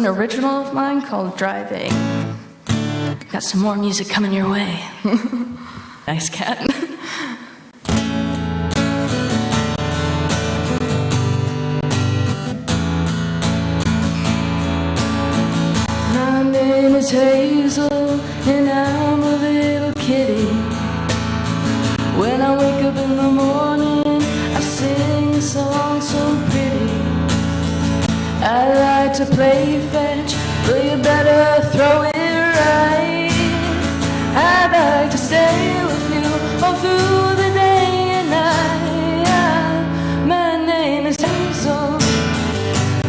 an original of mine called Driving. Got some more music coming your way. Nice cat. My name is Hazel, and I'm a little kitty. When I wake up in the morning, I sing a song so pretty. I like to play fetch, but you better throw it right. I'd like to stay with you all through the day and night. My name is Hazel.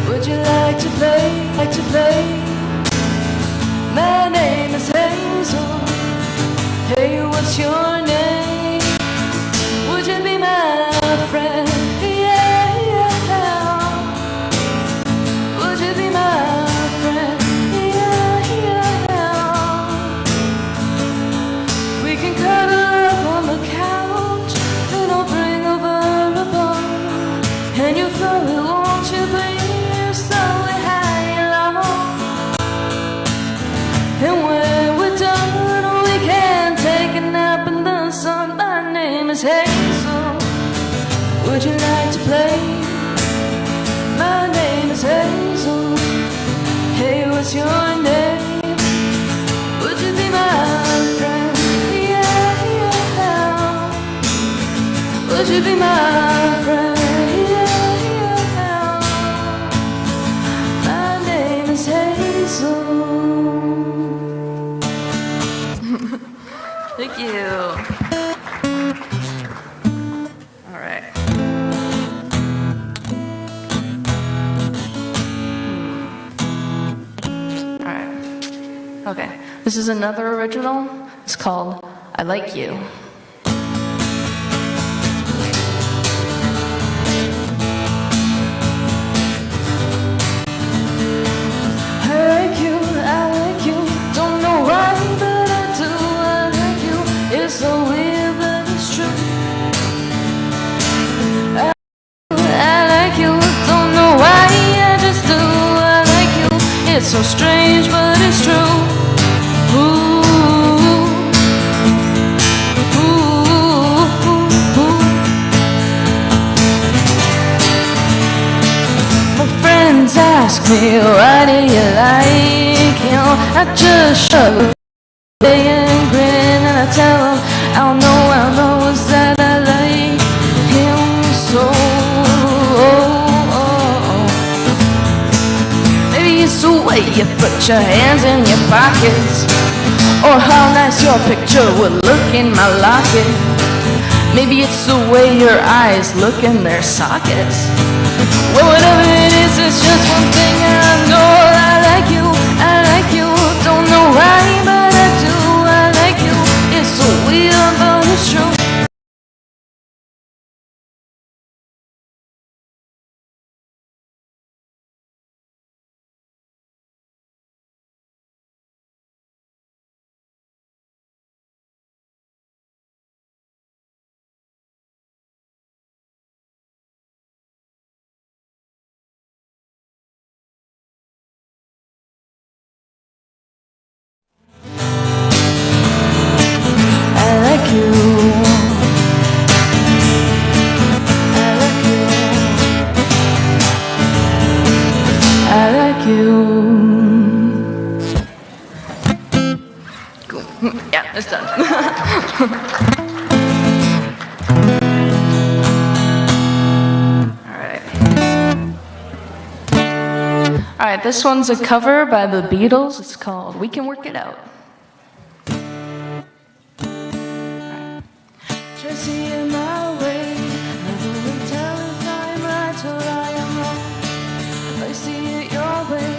Would you like to play? Like to play? My name is Hazel. Hey, what's your name? Would you be my friend? Yeah, yeah. Would you be my friend? Yeah, yeah. We can cuddle up on the couch, and I'll bring over a bone. And you throw it, won't you please? Throw it high and low. And when we're done, we can take a nap in the sun. My name is Hazel. Would you like to play? My name is Hazel. Hey, what's your name? Would you be my friend? Yeah, yeah. Would you be my friend? Yeah, yeah. My name is Hazel. Thank you. All right. All right. Okay. This is another original. It's called I Like You. I like you, don't know why, but I do. I like you, it's so weird, but it's true. I like you, don't know why, I just do. I like you, it's so strange, but it's true. Ooh, ooh, ooh, ooh. My friends ask me, why do you like him? I just shrug and grin, and I tell them, I know is that I like him so. Maybe it's the way you put your hands in your pockets, or how nice your picture would look in my locket. Maybe it's the way your eyes look in their sockets. Well, whatever it is, it's just one thing I know. I like you, don't know why, but I do. I like you, it's so weird, but it's true. I like you. I like you. Cool. Yeah, it's done. All right, this one's a cover by the Beatles. It's called We Can Work It Out. Just see it my way. Never will tell if I'm right or I am wrong. If I see it your way,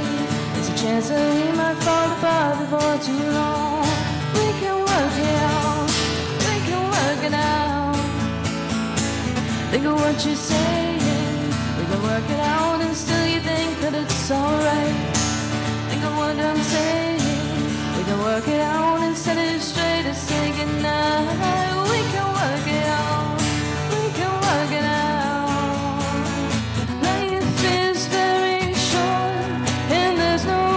there's a chance that we might fall apart before too long. We can work it out. We can work it out. Think of what you're saying. We can work it out, and still you think that it's alright. Think of what I'm saying. We can work it out and set it straight and say goodnight. We can work it out. We can work it out. Life is very short, and there's no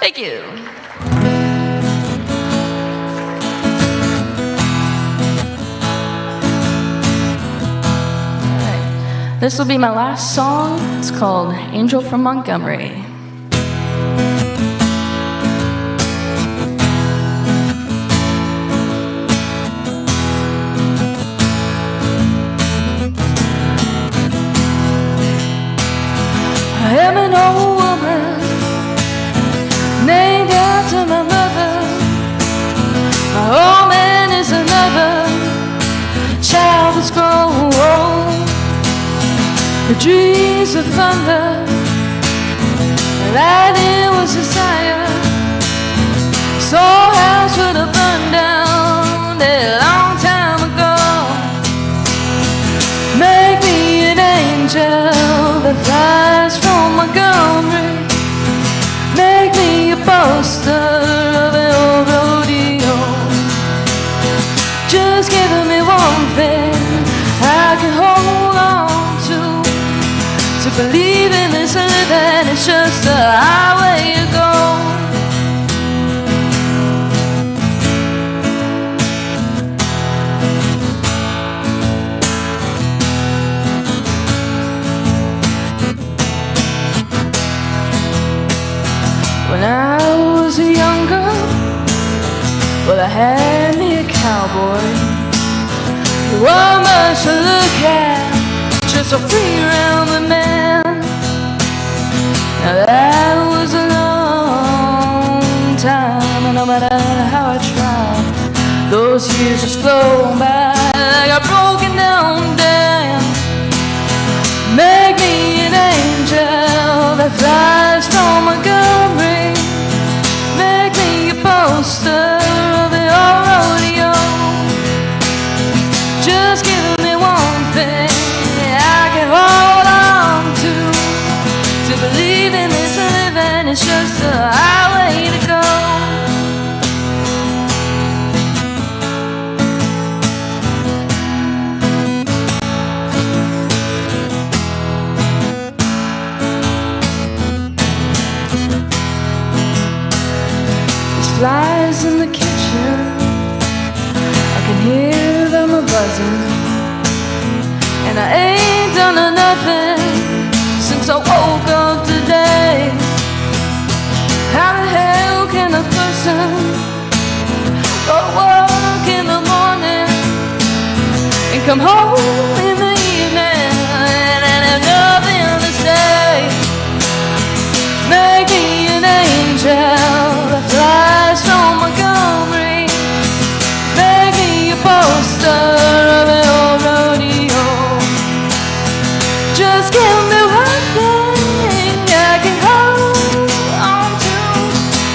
Thank you. This will be my last song. It's called Angel from Montgomery. I am an old woman named after my mother. My old man is another child that's grown old. The dreams of thunder, lightning was desire. Soul house would have burned down a long time ago. Make me an angel that flies from Montgomery. Make me a poster of an old rodeo. Just give me one thing I can hold on to believe in this living, it's just a highway to go. When I was a young girl, well, I had me a cowboy. He wasn't much to look at, just a free-roaming man. Now that was a long time, and no matter how I tried, those years just flow by like a broken down dam. Make me an angel that flies from Montgomery. Make me a poster of the old rodeo. Just give me one thing I can hold on to believe in this living, it's just a highway to go. There's flies in the kitchen, I can hear them a-buzzing, and I ain't done nothing since I woke up today. How the hell can a person go to work in the morning and come home in the evening and have nothing to say? Make me an angel that flies from Montgomery. Make me a poster of an old rodeo. Just give me one thing I can hold on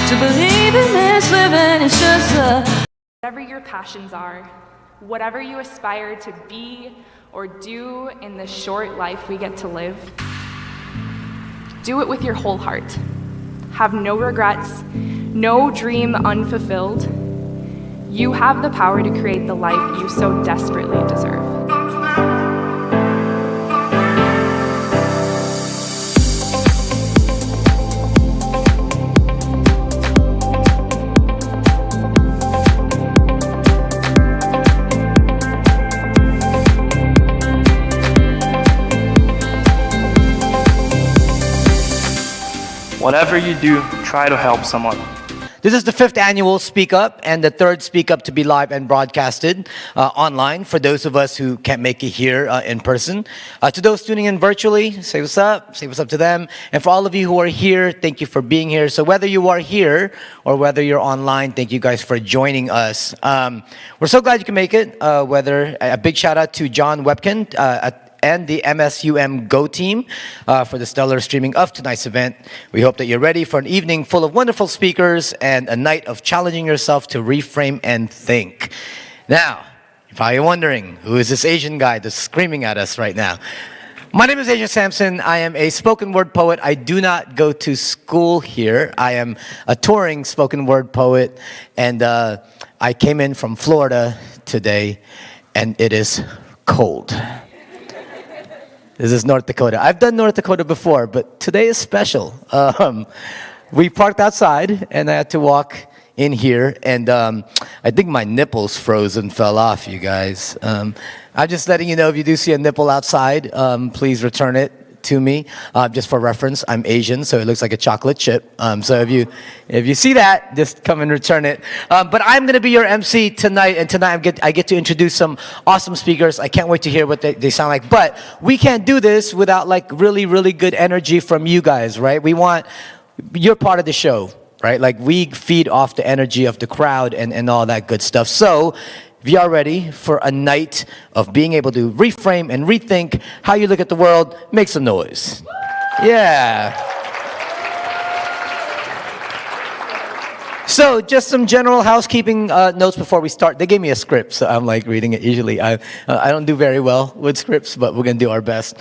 to believe in this living, it's just a... Whatever your passions are, whatever you aspire to be or do in this short life we get to live, do it with your whole heart. Have no regrets, no dream unfulfilled. You have the power to create the life you so desperately deserve. Whatever you do, try to help someone. This is the 5th annual Speak Up and the 3rd Speak Up to be live and broadcasted online for those of us who can't make it here in person. To those tuning in virtually, say what's up to them. And for all of you who are here, thank you for being here. So whether you are here or whether you're online, thank you guys for joining us. We're so glad you can make it. A big shout out to John Webkin and the MSUM Go team for the stellar streaming of tonight's event. We hope that you're ready for an evening full of wonderful speakers and a night of challenging yourself to reframe and think. Now, you're probably wondering, who is this Asian guy that's screaming at us right now? My name is Adrian Sampson. I am a spoken word poet. I do not go to school here. I am a touring spoken word poet, and I came in from Florida today, and it is cold. This is North Dakota. I've done North Dakota before, but today is special. we parked outside, and I had to walk in here, and I think my nipples froze and fell off, you guys. I'm just letting you know, if you do see a nipple outside, please return it to me. Just for reference, I'm Asian, so it looks like a chocolate chip. So if you see that, just come and return it. But I'm going to be your MC tonight, and tonight I get to introduce some awesome speakers. I can't wait to hear what they sound like. But we can't do this without like really, really good energy from you guys, right? You're part of the show, right? Like we feed off the energy of the crowd and all that good stuff. So if you are ready for a night of being able to reframe and rethink how you look at the world, make some noise. Yeah. So just some general housekeeping notes before we start. They gave me a script, so I'm like reading it. Usually I don't do very well with scripts, but we're going to do our best.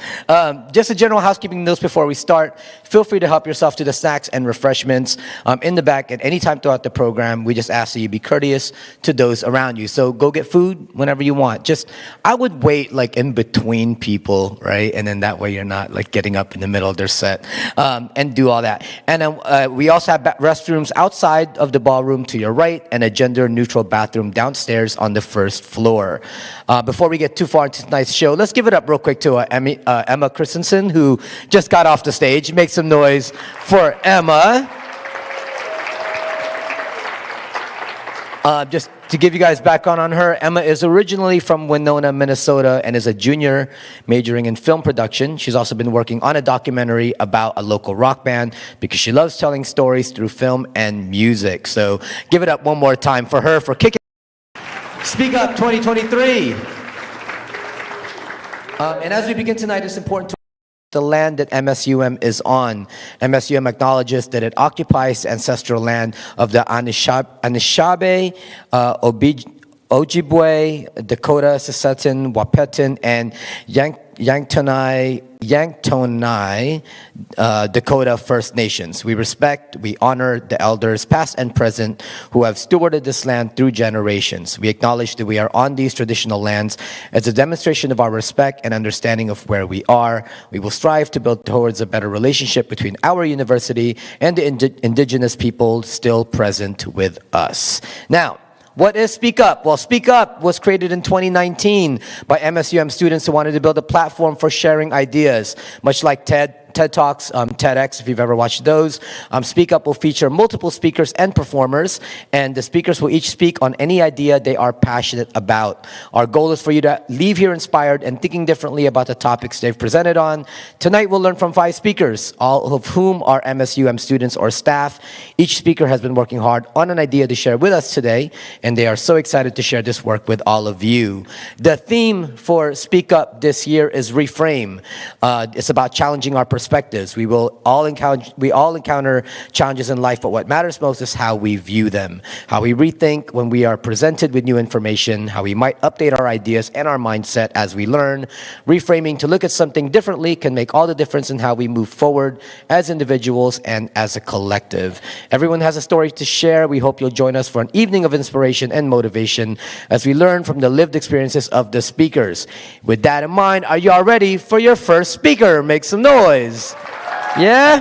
Just a general housekeeping notes before we start. Feel free to help yourself to the snacks and refreshments in the back at any time throughout the program. We just ask that you be courteous to those around you. So go get food whenever you want. I would wait like in between people, right? And then that way you're not like getting up in the middle of their set and do all that. And then we also have restrooms outside of the ballroom to your right and a gender-neutral bathroom downstairs on the first floor. Before we get too far into tonight's show, let's give it up real quick to Emma Christensen, who just got off the stage. Make some noise for Emma. Just to give you guys background on her, Emma is originally from Winona, Minnesota, and is a junior majoring in film production. She's also been working on a documentary about a local rock band because she loves telling stories through film and music. So give it up one more time for her for kicking Speak Up 2023. And as we begin tonight, it's important to the land that MSUM is on. MSUM acknowledges that it occupies ancestral land of the Anishinaabe, Ojibwe, Dakota, Sisseton, Wahpeton, and Yanktonai Dakota First Nations. We respect, we honor the elders, past and present, who have stewarded this land through generations. We acknowledge that we are on these traditional lands as a demonstration of our respect and understanding of where we are. We will strive to build towards a better relationship between our university and the indigenous people still present with us. Now, what is Speak Up? Well, Speak Up was created in 2019 by MSUM students who wanted to build a platform for sharing ideas, much like TED Talks, TEDx, if you've ever watched those. Speak Up will feature multiple speakers and performers, and the speakers will each speak on any idea they are passionate about. Our goal is for you to leave here inspired and thinking differently about the topics they've presented on. Tonight, we'll learn from 5 speakers, all of whom are MSUM students or staff. Each speaker has been working hard on an idea to share with us today, and they are so excited to share this work with all of you. The theme for Speak Up this year is Reframe. It's about challenging our perspectives. We all encounter challenges in life, but what matters most is how we view them, how we rethink when we are presented with new information, how we might update our ideas and our mindset as we learn. Reframing to look at something differently can make all the difference in how we move forward as individuals and as a collective. Everyone has a story to share. We hope you'll join us for an evening of inspiration and motivation as we learn from the lived experiences of the speakers. With that in mind, are you all ready for your first speaker? Make some noise. Yeah?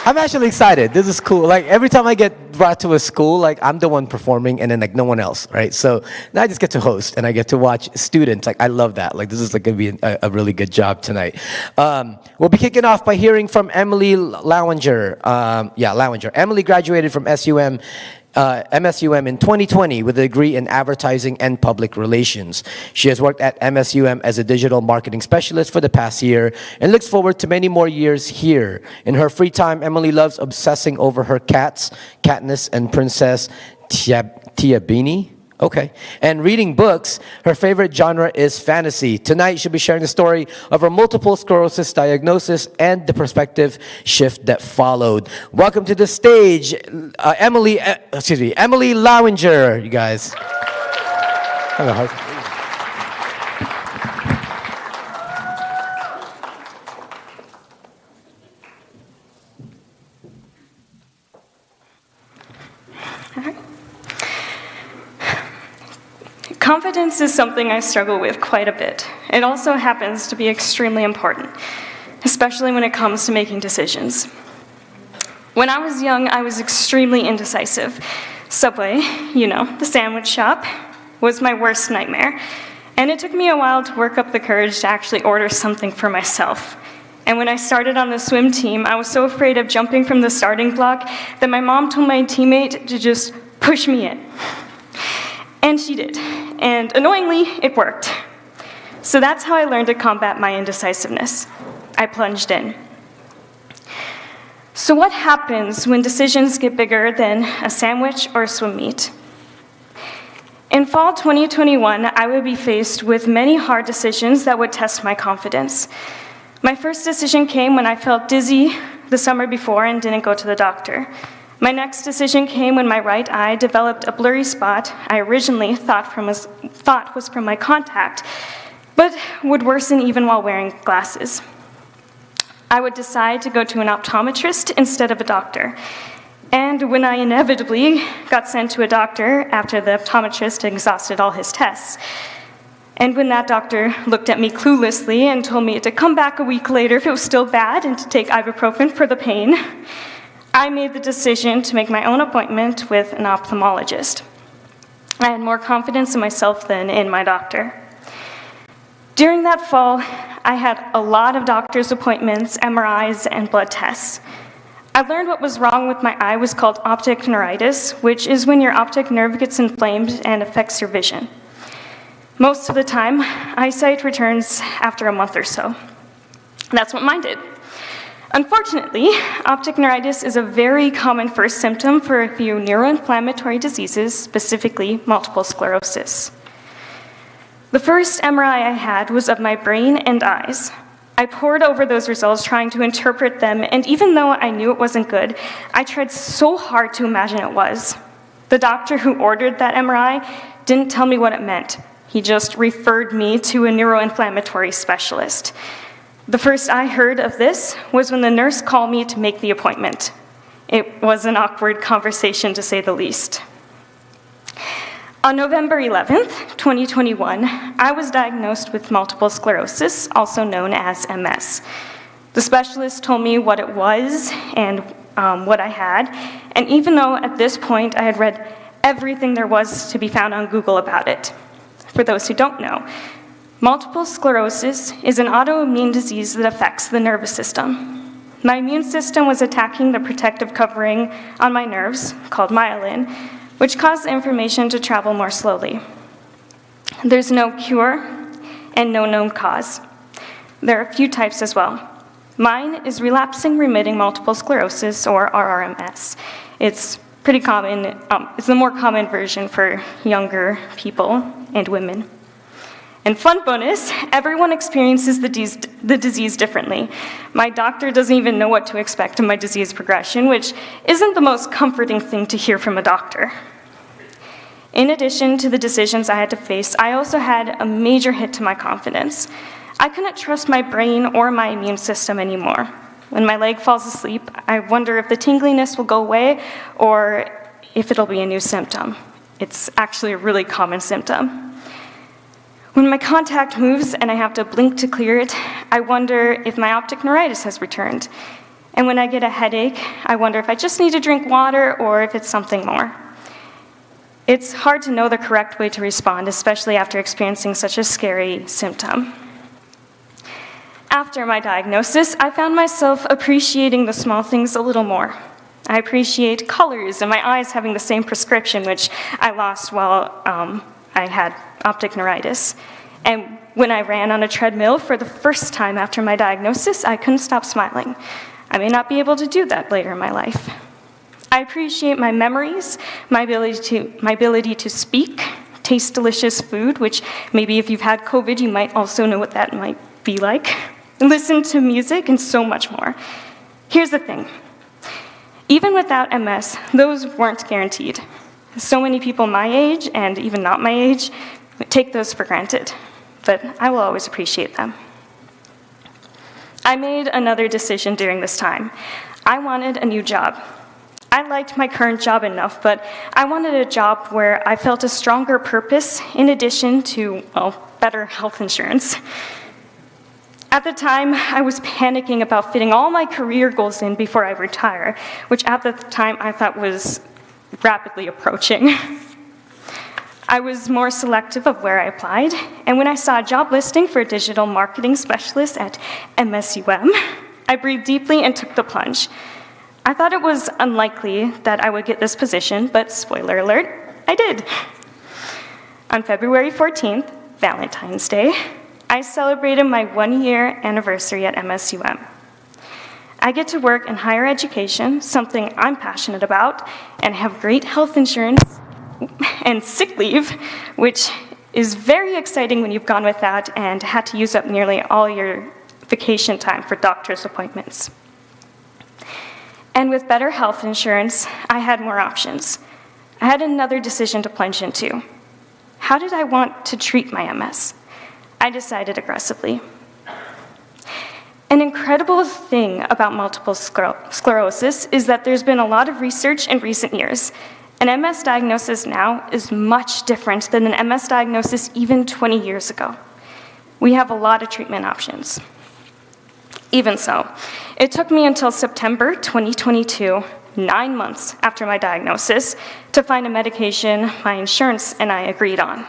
I'm actually excited. This is cool. Like every time I get brought to a school, like I'm the one performing and then like no one else, right? So now I just get to host and I get to watch students. Like I love that. Like this is like gonna be a really good job tonight. We'll be kicking off by hearing from Emily Lowinger. Lowinger. Emily graduated from MSUM in 2020 with a degree in advertising and public relations. She has worked at MSUM as a digital marketing specialist for the past year and looks forward to many more years here. In her free time, Emily loves obsessing over her cats, Katniss and Princess Tiabini. Okay. And reading books. Her favorite genre is fantasy. Tonight, she'll be sharing the story of her multiple sclerosis diagnosis and the perspective shift that followed. Welcome to the stage, Emily Lowinger, you guys. Confidence is something I struggle with quite a bit. It also happens to be extremely important, especially when it comes to making decisions. When I was young, I was extremely indecisive. Subway, the sandwich shop, was my worst nightmare. And it took me a while to work up the courage to actually order something for myself. And when I started on the swim team, I was so afraid of jumping from the starting block that my mom told my teammate to just push me in. And she did. And annoyingly, it worked. So that's how I learned to combat my indecisiveness. I plunged in. So what happens when decisions get bigger than a sandwich or a swim meet? In fall 2021, I would be faced with many hard decisions that would test my confidence. My first decision came when I felt dizzy the summer before and didn't go to the doctor. My next decision came when my right eye developed a blurry spot I originally thought was from my contact, but would worsen even while wearing glasses. I would decide to go to an optometrist instead of a doctor. And when I inevitably got sent to a doctor after the optometrist exhausted all his tests, and when that doctor looked at me cluelessly and told me to come back a week later if it was still bad and to take ibuprofen for the pain, I made the decision to make my own appointment with an ophthalmologist. I had more confidence in myself than in my doctor. During that fall, I had a lot of doctor's appointments, MRIs, and blood tests. I learned what was wrong with my eye was called optic neuritis, which is when your optic nerve gets inflamed and affects your vision. Most of the time, eyesight returns after a month or so. That's what mine did. Unfortunately, optic neuritis is a very common first symptom for a few neuroinflammatory diseases, specifically multiple sclerosis. The first MRI I had was of my brain and eyes. I pored over those results trying to interpret them, and even though I knew it wasn't good, I tried so hard to imagine it was. The doctor who ordered that MRI didn't tell me what it meant. He just referred me to a neuroinflammatory specialist. The first I heard of this was when the nurse called me to make the appointment. It was an awkward conversation, to say the least. On November 11th, 2021, I was diagnosed with multiple sclerosis, also known as MS. The specialist told me what it was and what I had, and even though at this point I had read everything there was to be found on Google about it. For those who don't know, multiple sclerosis is an autoimmune disease that affects the nervous system. My immune system was attacking the protective covering on my nerves, called myelin, which caused the information to travel more slowly. There's no cure and no known cause. There are a few types as well. Mine is relapsing remitting multiple sclerosis, or RRMS. It's pretty common. It's the more common version for younger people and women. And fun bonus, everyone experiences the disease differently. My doctor doesn't even know what to expect in my disease progression, which isn't the most comforting thing to hear from a doctor. In addition to the decisions I had to face, I also had a major hit to my confidence. I couldn't trust my brain or my immune system anymore. When my leg falls asleep, I wonder if the tingliness will go away or if it'll be a new symptom. It's actually a really common symptom. When my contact moves and I have to blink to clear it, I wonder if my optic neuritis has returned. And when I get a headache, I wonder if I just need to drink water or if it's something more. It's hard to know the correct way to respond, especially after experiencing such a scary symptom. After my diagnosis, I found myself appreciating the small things a little more. I appreciate colors and my eyes having the same prescription, which I lost while I had optic neuritis. And when I ran on a treadmill for the first time after my diagnosis, I couldn't stop smiling. I may not be able to do that later in my life. I appreciate my memories, my ability to speak, taste delicious food, which maybe if you've had COVID, you might also know what that might be like, listen to music, and so much more. Here's the thing. Even without MS, those weren't guaranteed. So many people my age, and even not my age, take those for granted, but I will always appreciate them. I made another decision during this time. I wanted a new job. I liked my current job enough, but I wanted a job where I felt a stronger purpose in addition to, better health insurance. At the time, I was panicking about fitting all my career goals in before I retire, which at the time I thought was rapidly approaching. I was more selective of where I applied, and when I saw a job listing for a digital marketing specialist at MSUM, I breathed deeply and took the plunge. I thought it was unlikely that I would get this position, but spoiler alert, I did. On February 14th, Valentine's Day, I celebrated my 1-year anniversary at MSUM. I get to work in higher education, something I'm passionate about, and have great health insurance and sick leave, which is very exciting when you've gone without and had to use up nearly all your vacation time for doctor's appointments. And with better health insurance, I had more options. I had another decision to plunge into. How did I want to treat my MS? I decided aggressively. An incredible thing about multiple sclerosis is that there's been a lot of research in recent years. An MS diagnosis now is much different than an MS diagnosis even 20 years ago. We have a lot of treatment options. Even so, it took me until September 2022, 9 months after my diagnosis, to find a medication my insurance and I agreed on.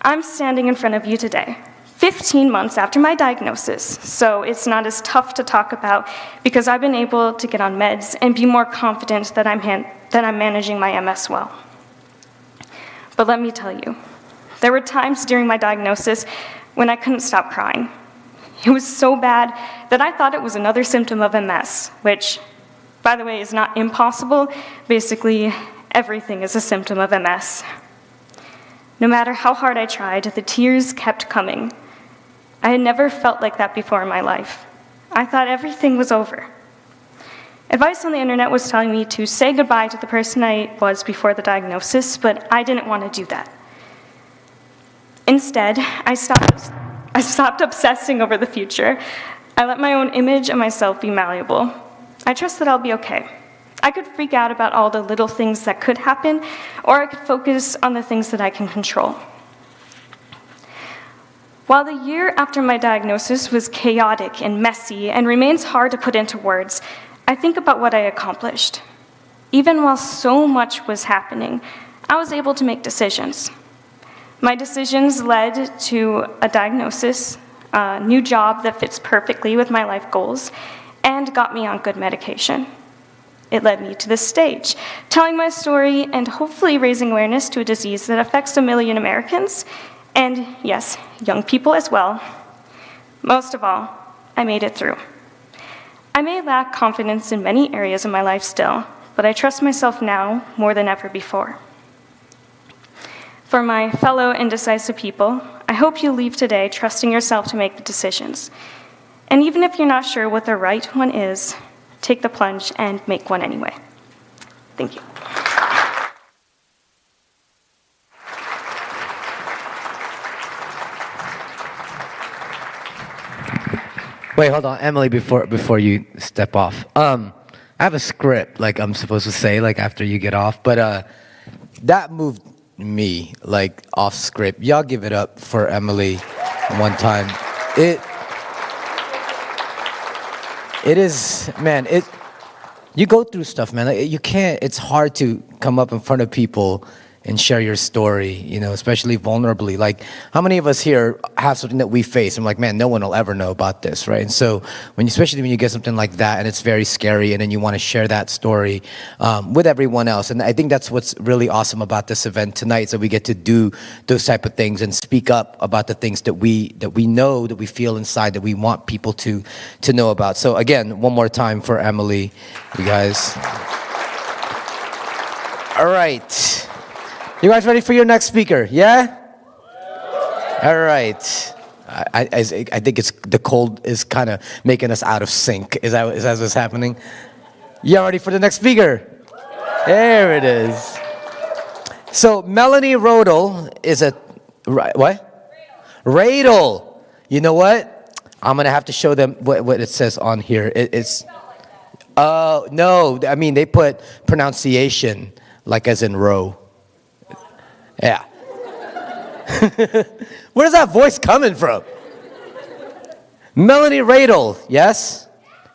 I'm standing in front of you today, 15 months after my diagnosis, so it's not as tough to talk about because I've been able to get on meds and be more confident that I'm managing my MS well. But let me tell you, there were times during my diagnosis when I couldn't stop crying. It was so bad that I thought it was another symptom of MS, which, by the way, is not impossible. Basically, everything is a symptom of MS. No matter how hard I tried, the tears kept coming. I had never felt like that before in my life. I thought everything was over. Advice on the internet was telling me to say goodbye to the person I was before the diagnosis, but I didn't want to do that. Instead, I stopped obsessing over the future. I let my own image of myself be malleable. I trust that I'll be okay. I could freak out about all the little things that could happen, or I could focus on the things that I can control. While the year after my diagnosis was chaotic and messy and remains hard to put into words, I think about what I accomplished. Even while so much was happening, I was able to make decisions. My decisions led to a diagnosis, a new job that fits perfectly with my life goals, and got me on good medication. It led me to this stage, telling my story and hopefully raising awareness to a disease that affects 1 million Americans, and yes, young people as well. Most of all, I made it through. I may lack confidence in many areas of my life still, but I trust myself now more than ever before. For my fellow indecisive people, I hope you leave today trusting yourself to make the decisions. And even if you're not sure what the right one is, take the plunge and make one anyway. Thank you. Wait, hold on, Emily. Before you step off, I have a script like I'm supposed to say like after you get off, but that moved me like off script. Y'all give it up for Emily one time. It is, man, you go through stuff, man. Like, you can't, it's hard to come up in front of people and share your story, you know, especially vulnerably. Like, how many of us here have something that we face? I'm like, man, no one will ever know about this, right? And so, especially when you get something like that and it's very scary and then you want to share that story with everyone else. And I think that's what's really awesome about this event tonight, so we get to do those type of things and speak up about the things that we know, that we feel inside, that we want people to know about. So again, one more time for Emily, you guys. All right. You guys ready for your next speaker? Yeah? All right. I think it's the cold is kind of making us out of sync. Is that what's happening? You ready for the next speaker? There it is. So Melanie Rodel is a what? Radel. You know what? I'm gonna have to show them what it says on here. It's no. I mean they put pronunciation like as in row. Yeah. Where's that voice coming from? Melanie Radel, yes?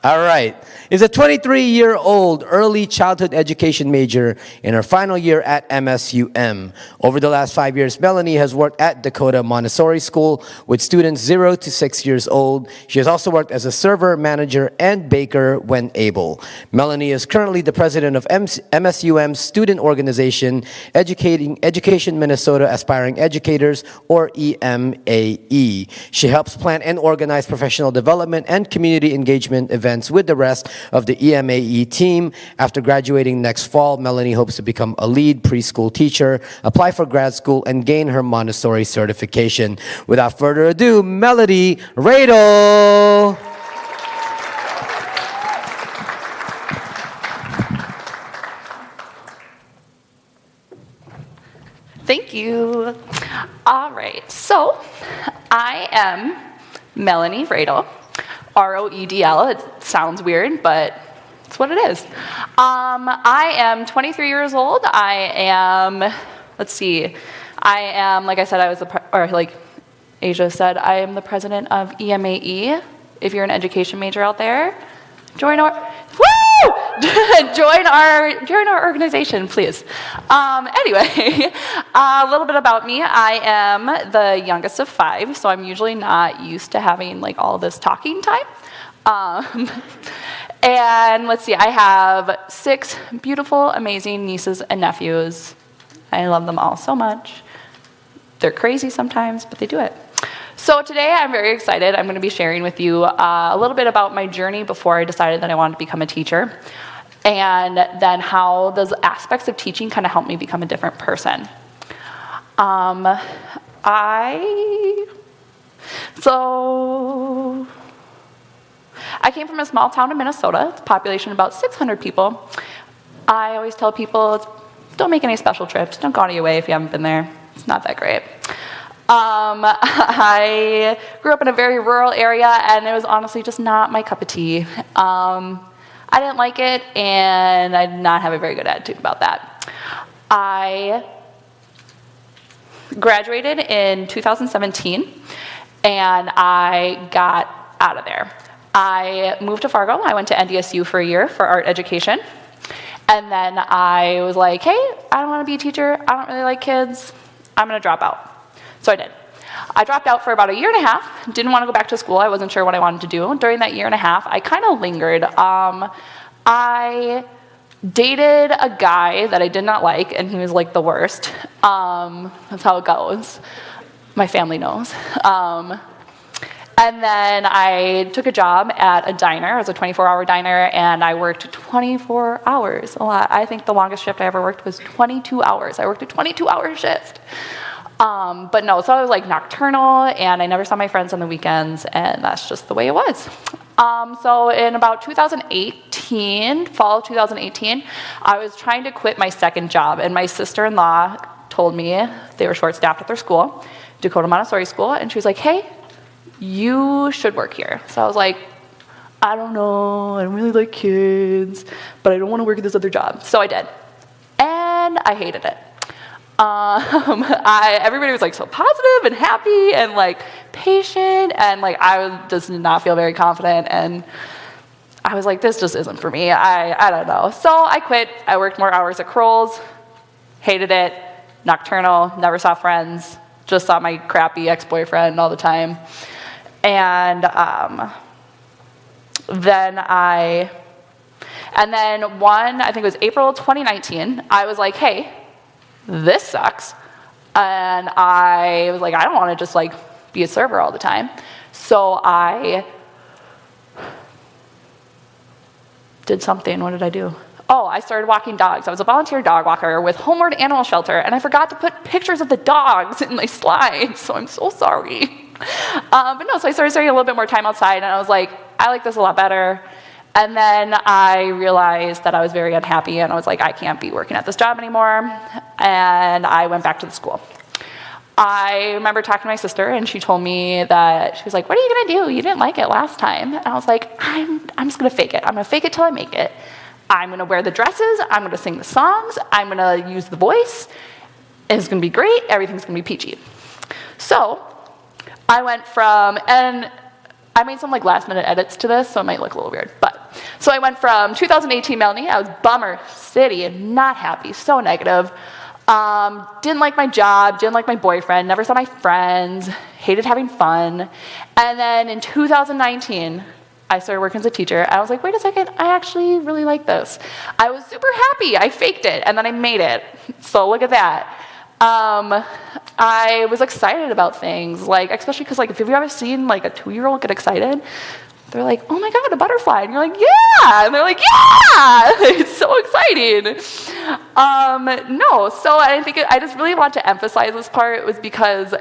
All right. Is a 23-year-old early childhood education major in her final year at MSUM. Over the last 5 years, Melanie has worked at Dakota Montessori School with students 0 to 6 years old. She has also worked as a server, manager, and baker when able. Melanie is currently the president of MSUM's student organization, Education Minnesota Aspiring Educators, or EMAE. She helps plan and organize professional development and community engagement events with the rest of the EMAE team. After graduating next fall, Melanie hopes to become a lead preschool teacher, apply for grad school, and gain her Montessori certification. Without further ado, Melanie Radel. Thank you. All right, so I am Melanie Radel, R-O-E-D-L. It sounds weird, but it's what it is. I am 23 years old. I am, like I said, like Asia said, I am the president of EMAE. If you're an education major out there, join our organization, please. Anyway, a little bit about me. I am the youngest of 5, so I'm usually not used to having like all this talking time. And let's see, I have 6 beautiful, amazing nieces and nephews. I love them all so much. They're crazy sometimes, but they do it. So today I'm very excited. I'm going to be sharing with you a little bit about my journey before I decided that I wanted to become a teacher, and then how those aspects of teaching kind of helped me become a different person. I came from a small town in Minnesota, population about 600 people. I always tell people, don't make any special trips. Don't go out of your way if you haven't been there. It's not that great. I grew up in a very rural area, and it was honestly just not my cup of tea. I didn't like it, and I did not have a very good attitude about that. I graduated in 2017, and I got out of there. I moved to Fargo. I went to NDSU for a year for art education. And then I was like, hey, I don't want to be a teacher. I don't really like kids. I'm going to drop out. So I did. I dropped out for about a year and a half. Didn't want to go back to school. I wasn't sure what I wanted to do. During that year and a half, I kind of lingered. I dated a guy that I did not like, and he was like the worst. That's how it goes. My family knows. And then I took a job at a diner. It was a 24-hour diner, and I worked 24 hours, a lot. I think the longest shift I ever worked was 22 hours. I worked a 22-hour shift. But no, so I was like nocturnal, and I never saw my friends on the weekends, and that's just the way it was. So in about 2018, fall of 2018, I was trying to quit my second job, and my sister-in-law told me they were short-staffed at their school, Dakota Montessori School, and she was like, hey, you should work here. So I was like, I don't know, I don't really like kids, but I don't want to work at this other job. So I did, and I hated it. Everybody was like so positive and happy and like patient, and like I just did not feel very confident, and I was like, this just isn't for me. I don't know. So I quit. I worked more hours at Kroll's, hated it, nocturnal, never saw friends, just saw my crappy ex-boyfriend all the time. And then I think it was April 2019, I was like, hey, this sucks. And I was like, I don't want to just like be a server all the time. So I did something. What did I do? Oh, I started walking dogs. I was a volunteer dog walker with Homeward Animal Shelter, and I forgot to put pictures of the dogs in my slides, so I'm so sorry. But no, so I started spending a little bit more time outside, and I was like, I like this a lot better. And then I realized that I was very unhappy, and I was like, I can't be working at this job anymore. And I went back to the school. I remember talking to my sister, and she told me that, she was like, what are you going to do? You didn't like it last time. And I was like, I'm just going to fake it. I'm going to fake it till I make it. I'm going to wear the dresses. I'm going to sing the songs. I'm going to use the voice. It's going to be great. Everything's going to be peachy. So I went from, and I made some like last minute edits to this, so it might look a little weird. But so I went from 2018 Melanie, I was bummer city and not happy, so negative. Didn't like my job, didn't like my boyfriend, never saw my friends, hated having fun. And then in 2019, I started working as a teacher. I was like, wait a second, I actually really like this. I was super happy. I faked it, and then I made it. So look at that. I was excited about things, like especially because like if you've ever seen like a 2-year-old get excited, they're like, oh my God, a butterfly. And you're like, yeah. And they're like, yeah. It's so exciting. No, so I think I just really want to emphasize this part was because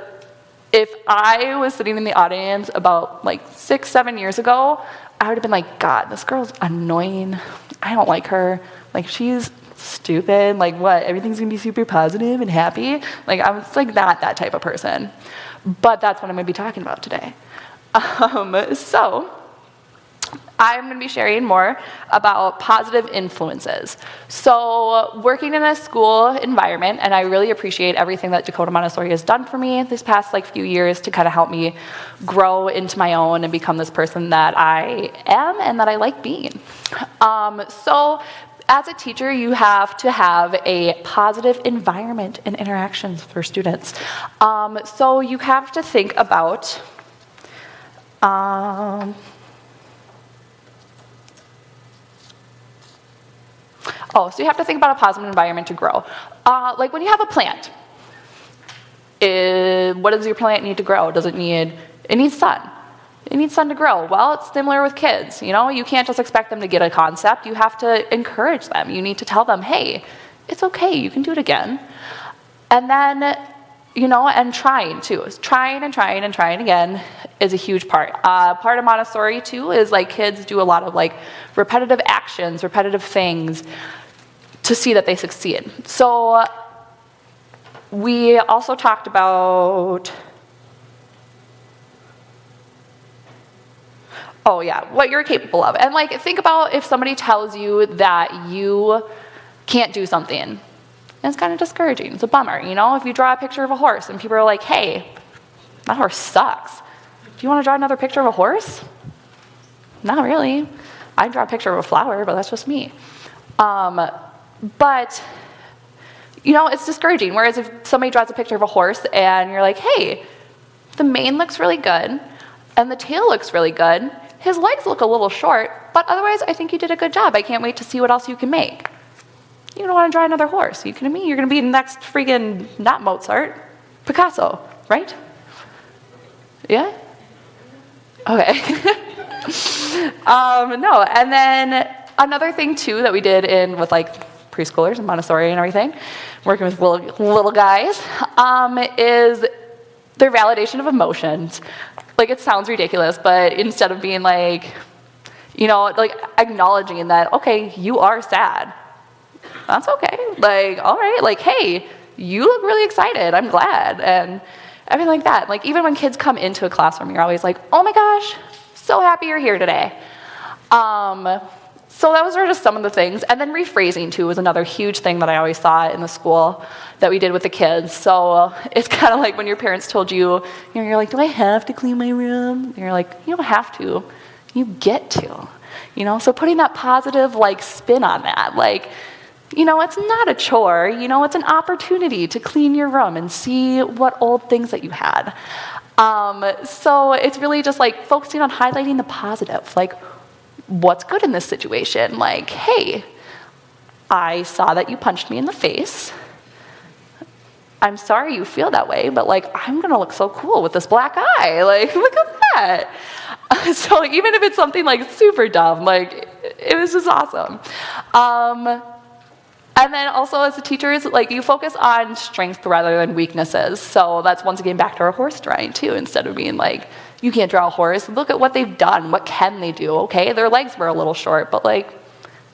if I was sitting in the audience about like 6-7 years ago, I would have been like, God, this girl's annoying. I don't like her. Like, she's stupid. Like, what? Everything's going to be super positive and happy? Like, I was like not that type of person. But that's what I'm going to be talking about today. So I'm going to be sharing more about positive influences. So working in a school environment, and I really appreciate everything that Dakota Montessori has done for me this past like few years to kind of help me grow into my own and become this person that I am and that I like being. So as a teacher, you have to have a positive environment and interactions for students. So you have to think about so you have to think about a positive environment to grow. Like when you have a plant, what does your plant need to grow? It needs sun. It needs sun to grow. Well, it's similar with kids. You know, you can't just expect them to get a concept. You have to encourage them. You need to tell them, hey, it's okay, you can do it again. And then, you know, and trying too. Trying again is a huge part. Part of Montessori too is like kids do a lot of like repetitive actions, repetitive things to see that they succeed. So we also talked about, what you're capable of. And like think about if somebody tells you that you can't do something. It's kind of discouraging. It's a bummer, you know? If you draw a picture of a horse and people are like, hey, that horse sucks. Do you want to draw another picture of a horse? Not really. I'd draw a picture of a flower, but that's just me. But, you know, it's discouraging. Whereas if somebody draws a picture of a horse and you're like, hey, the mane looks really good and the tail looks really good. His legs look a little short, but otherwise I think you did a good job. I can't wait to see what else you can make. You don't want to draw another horse. You kidding me? You're going to be the next freaking, not Mozart, Picasso, right? Yeah? Okay. No, and then another thing too that we did with like preschoolers and Montessori and everything, working with little guys, is their validation of emotions. Like it sounds ridiculous, but instead of being like, you know, like acknowledging that, okay, you are sad. That's okay. Like, all right, like, hey, you look really excited. I'm glad. And everything like that. Like, even when kids come into a classroom, you're always like, oh my gosh, so happy you're here today. So those are just some of the things. And then rephrasing, too, was another huge thing that I always saw in the school that we did with the kids. So it's kind of like when your parents told you, you're like, do I have to clean my room? And you're like, you don't have to. You get to. You know, so putting that positive, like, spin on that. Like, you know, it's not a chore. You know, it's an opportunity to clean your room and see what old things that you had. So it's really just, like, focusing on highlighting the positive. Like, what's good in this situation? Like, hey, I saw that you punched me in the face. I'm sorry you feel that way, but like, I'm gonna look so cool with this black eye. Like, look at that. So even if it's something like super dumb, like, it was just awesome. And then also as a teacher, is like you focus on strength rather than weaknesses. So that's once again back to our horse drawing too, instead of being like, you can't draw a horse. Look at what they've done. What can they do? Okay, their legs were a little short, but like,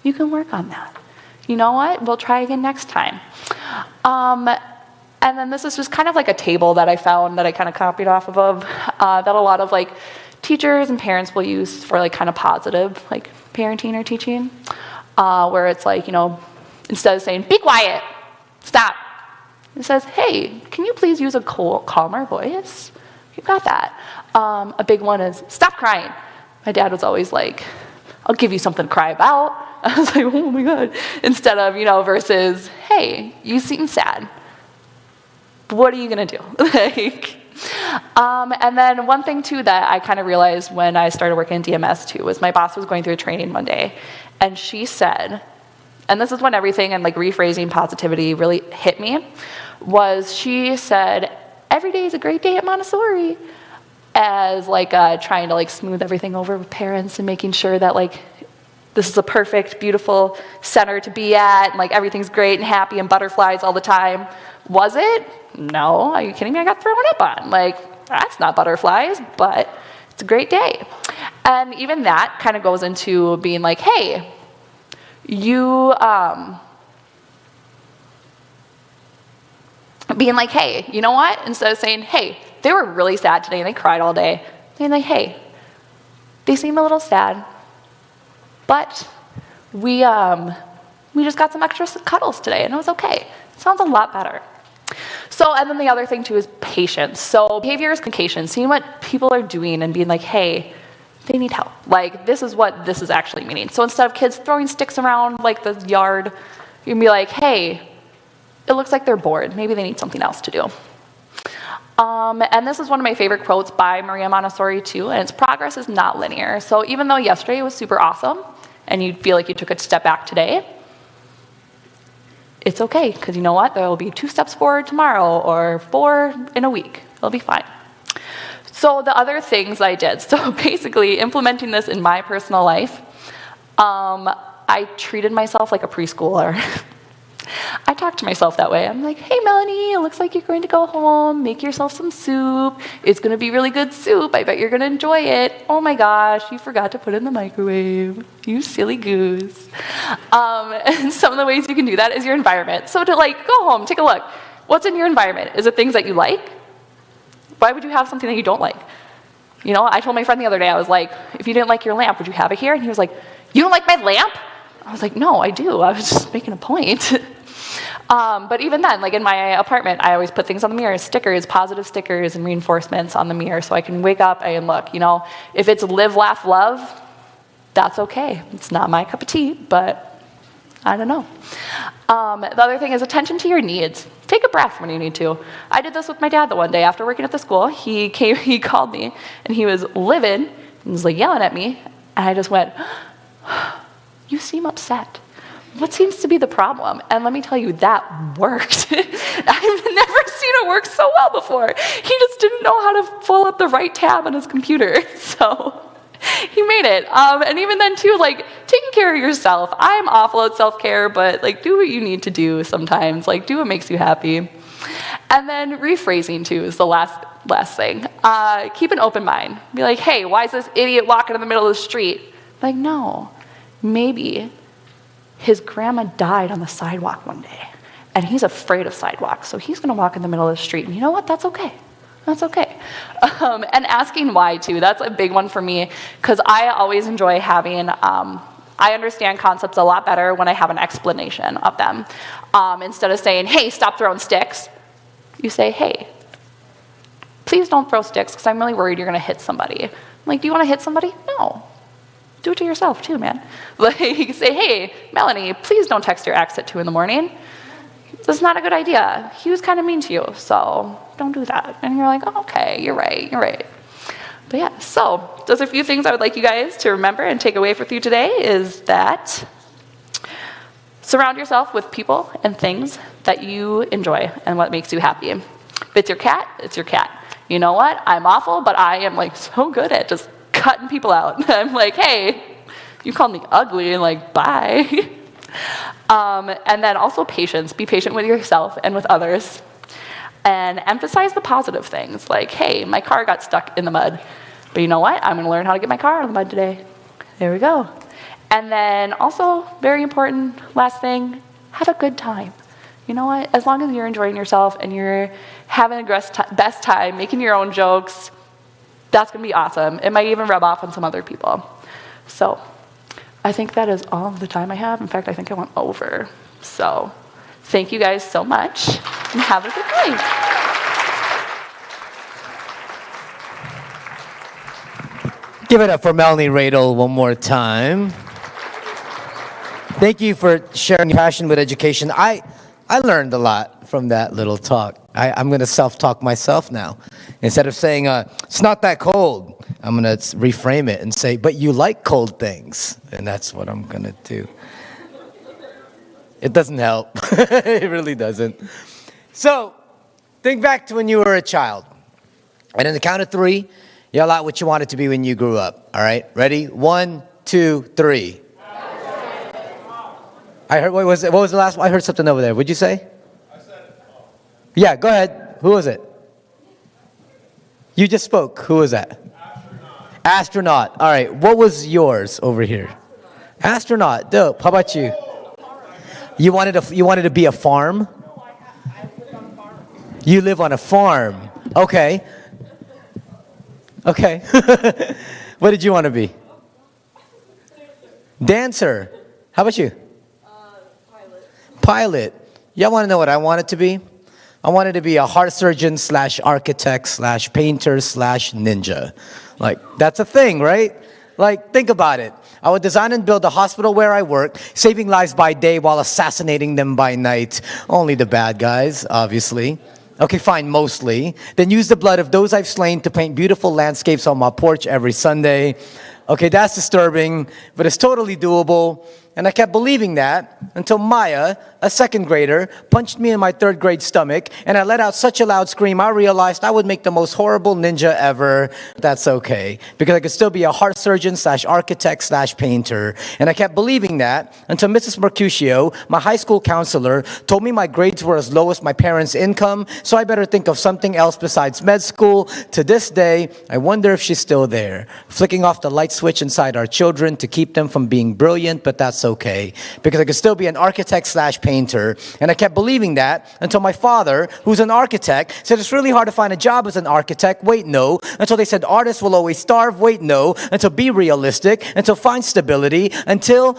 you can work on that. You know what? We'll try again next time. And then this is just kind of like a table that I found that I kind of copied off of that a lot of like teachers and parents will use for like kind of positive like parenting or teaching, where it's like, you know, instead of saying, be quiet, stop, it says, hey, can you please use a calmer voice? You got that. A big one is stop crying. My dad was always like, I'll give you something to cry about. I was like, oh my God. Instead of, versus, hey, you seem sad. What are you going to do? And then one thing too that I kind of realized when I started working in DMS too was my boss was going through a training one day, and she said, and this is when everything and like rephrasing positivity really hit me, was she said, every day is a great day at Montessori, as like trying to like smooth everything over with parents and making sure that like this is a perfect, beautiful center to be at, and like everything's great and happy and butterflies all the time. Was it? No. Are you kidding me? I got thrown up on. Like, that's not butterflies, but it's a great day. And even that kind of goes into being like, hey, you being like, hey, you know what? Instead of saying, hey, they were really sad today and they cried all day, being like, hey, they seem a little sad, but we just got some extra cuddles today and it was okay. It sounds a lot better. So, and then the other thing too is patience. So behavior is communication, seeing what people are doing and being like, hey, they need help. Like, this is what this is actually meaning. So instead of kids throwing sticks around like the yard, you can be like, hey, it looks like they're bored. Maybe they need something else to do. And this is one of my favorite quotes by Maria Montessori too, and it's progress is not linear. So even though yesterday was super awesome, and you feel like you took a step back today, it's okay, because you know what? There will be 2 steps forward tomorrow, or 4 in a week. It'll be fine. So the other things I did, so basically implementing this in my personal life, I treated myself like a preschooler. I talk to myself that way. I'm like, hey, Melanie, it looks like you're going to go home, make yourself some soup. It's going to be really good soup. I bet you're going to enjoy it. Oh my gosh, you forgot to put it in the microwave. You silly goose. And some of the ways you can do that is your environment. So to like, go home, take a look. What's in your environment? Is it things that you like? Why would you have something that you don't like? I told my friend the other day, I was like, if you didn't like your lamp, would you have it here? And he was like, you don't like my lamp? I was like, no, I do. I was just making a point. But even then, like in my apartment, I always put things on the mirror, stickers, positive stickers and reinforcements on the mirror so I can wake up and look, if it's live, laugh, love, that's okay. It's not my cup of tea, but I don't know. The other thing is attention to your needs. Take a breath when you need to. I did this with my dad the one day after working at the school. He called me and he was livid and he was like yelling at me. And I just went, you seem upset. What seems to be the problem? And let me tell you, that worked. I've never seen it work so well before. He just didn't know how to pull up the right tab on his computer. So he made it. And even then too, like taking care of yourself. I'm awful at self-care, but like do what you need to do sometimes. Like do what makes you happy. And then rephrasing too is the last thing. Keep an open mind. Be like, hey, why is this idiot walking in the middle of the street? Like, no, maybe his grandma died on the sidewalk one day, and he's afraid of sidewalks, so he's going to walk in the middle of the street. And you know what? That's okay. That's okay. And asking why, too. That's a big one for me, because I always enjoy having, I understand concepts a lot better when I have an explanation of them. Instead of saying, hey, stop throwing sticks, you say, hey, please don't throw sticks, because I'm really worried you're going to hit somebody. I'm like, do you want to hit somebody? No. Do it to yourself too, man. Like, say, hey, Melanie, please don't text your ex at 2 a.m. That's not a good idea. He was kind of mean to you, so don't do that. And you're like, oh, okay, you're right. But yeah, so those are a few things I would like you guys to remember and take away with you today is that surround yourself with people and things that you enjoy and what makes you happy. If it's your cat, it's your cat. You know what? I'm awful, but I am like so good at just cutting people out. I'm like, hey, you called me ugly, and like, bye. And then also patience. Be patient with yourself and with others. And emphasize the positive things. Like, hey, my car got stuck in the mud. But you know what? I'm going to learn how to get my car out of the mud today. There we go. And then also, very important, last thing, have a good time. You know what? As long as you're enjoying yourself and you're having a best time, making your own jokes, that's going to be awesome. It might even rub off on some other people. So I think that is all of the time I have. In fact, I think I went over. So thank you guys so much, and have a good day. Give it up for Melanie Radel one more time. Thank you for sharing your passion with education. I learned a lot from that little talk. I'm going to self-talk myself now. Instead of saying, it's not that cold, I'm going to reframe it and say, but you like cold things. And that's what I'm going to do. It doesn't help. It really doesn't. So, think back to when you were a child. And in the count of 3, yell out what you wanted to be when you grew up. All right? Ready? 1, 2, 3. I heard, what was the last one? I heard something over there. What'd you say? I said it. Yeah, go ahead. Who was it? You just spoke. Who was that? Astronaut. All right. What was yours over here? Astronaut. Dope. How about you? You wanted to be a farm? No, I live on a farm. You live on a farm. Okay. Okay. What did you want to be? Dancer. How about you? Pilot. Y'all want to know what I wanted to be? I wanted to be a heart surgeon / architect / painter / ninja. Like, that's a thing, right? Like, think about it. I would design and build a hospital where I work, saving lives by day while assassinating them by night. Only the bad guys, obviously. Okay, fine, mostly. Then use the blood of those I've slain to paint beautiful landscapes on my porch every Sunday. Okay, that's disturbing, but it's totally doable. And I kept believing that until Maya, a second grader, punched me in my third grade stomach, and I let out such a loud scream, I realized I would make the most horrible ninja ever. That's okay, because I could still be a heart surgeon / architect / painter. And I kept believing that until Mrs. Mercutio, my high school counselor, told me my grades were as low as my parents' income, so I better think of something else besides med school. To this day, I wonder if she's still there, flicking off the light switch inside our children to keep them from being brilliant, but that's okay, because I could still be an architect / painter. And I kept believing that until my father, who's an architect, said it's really hard to find a job as an architect. Wait, no. Until they said artists will always starve. Wait, no. Until be realistic. Until find stability. Until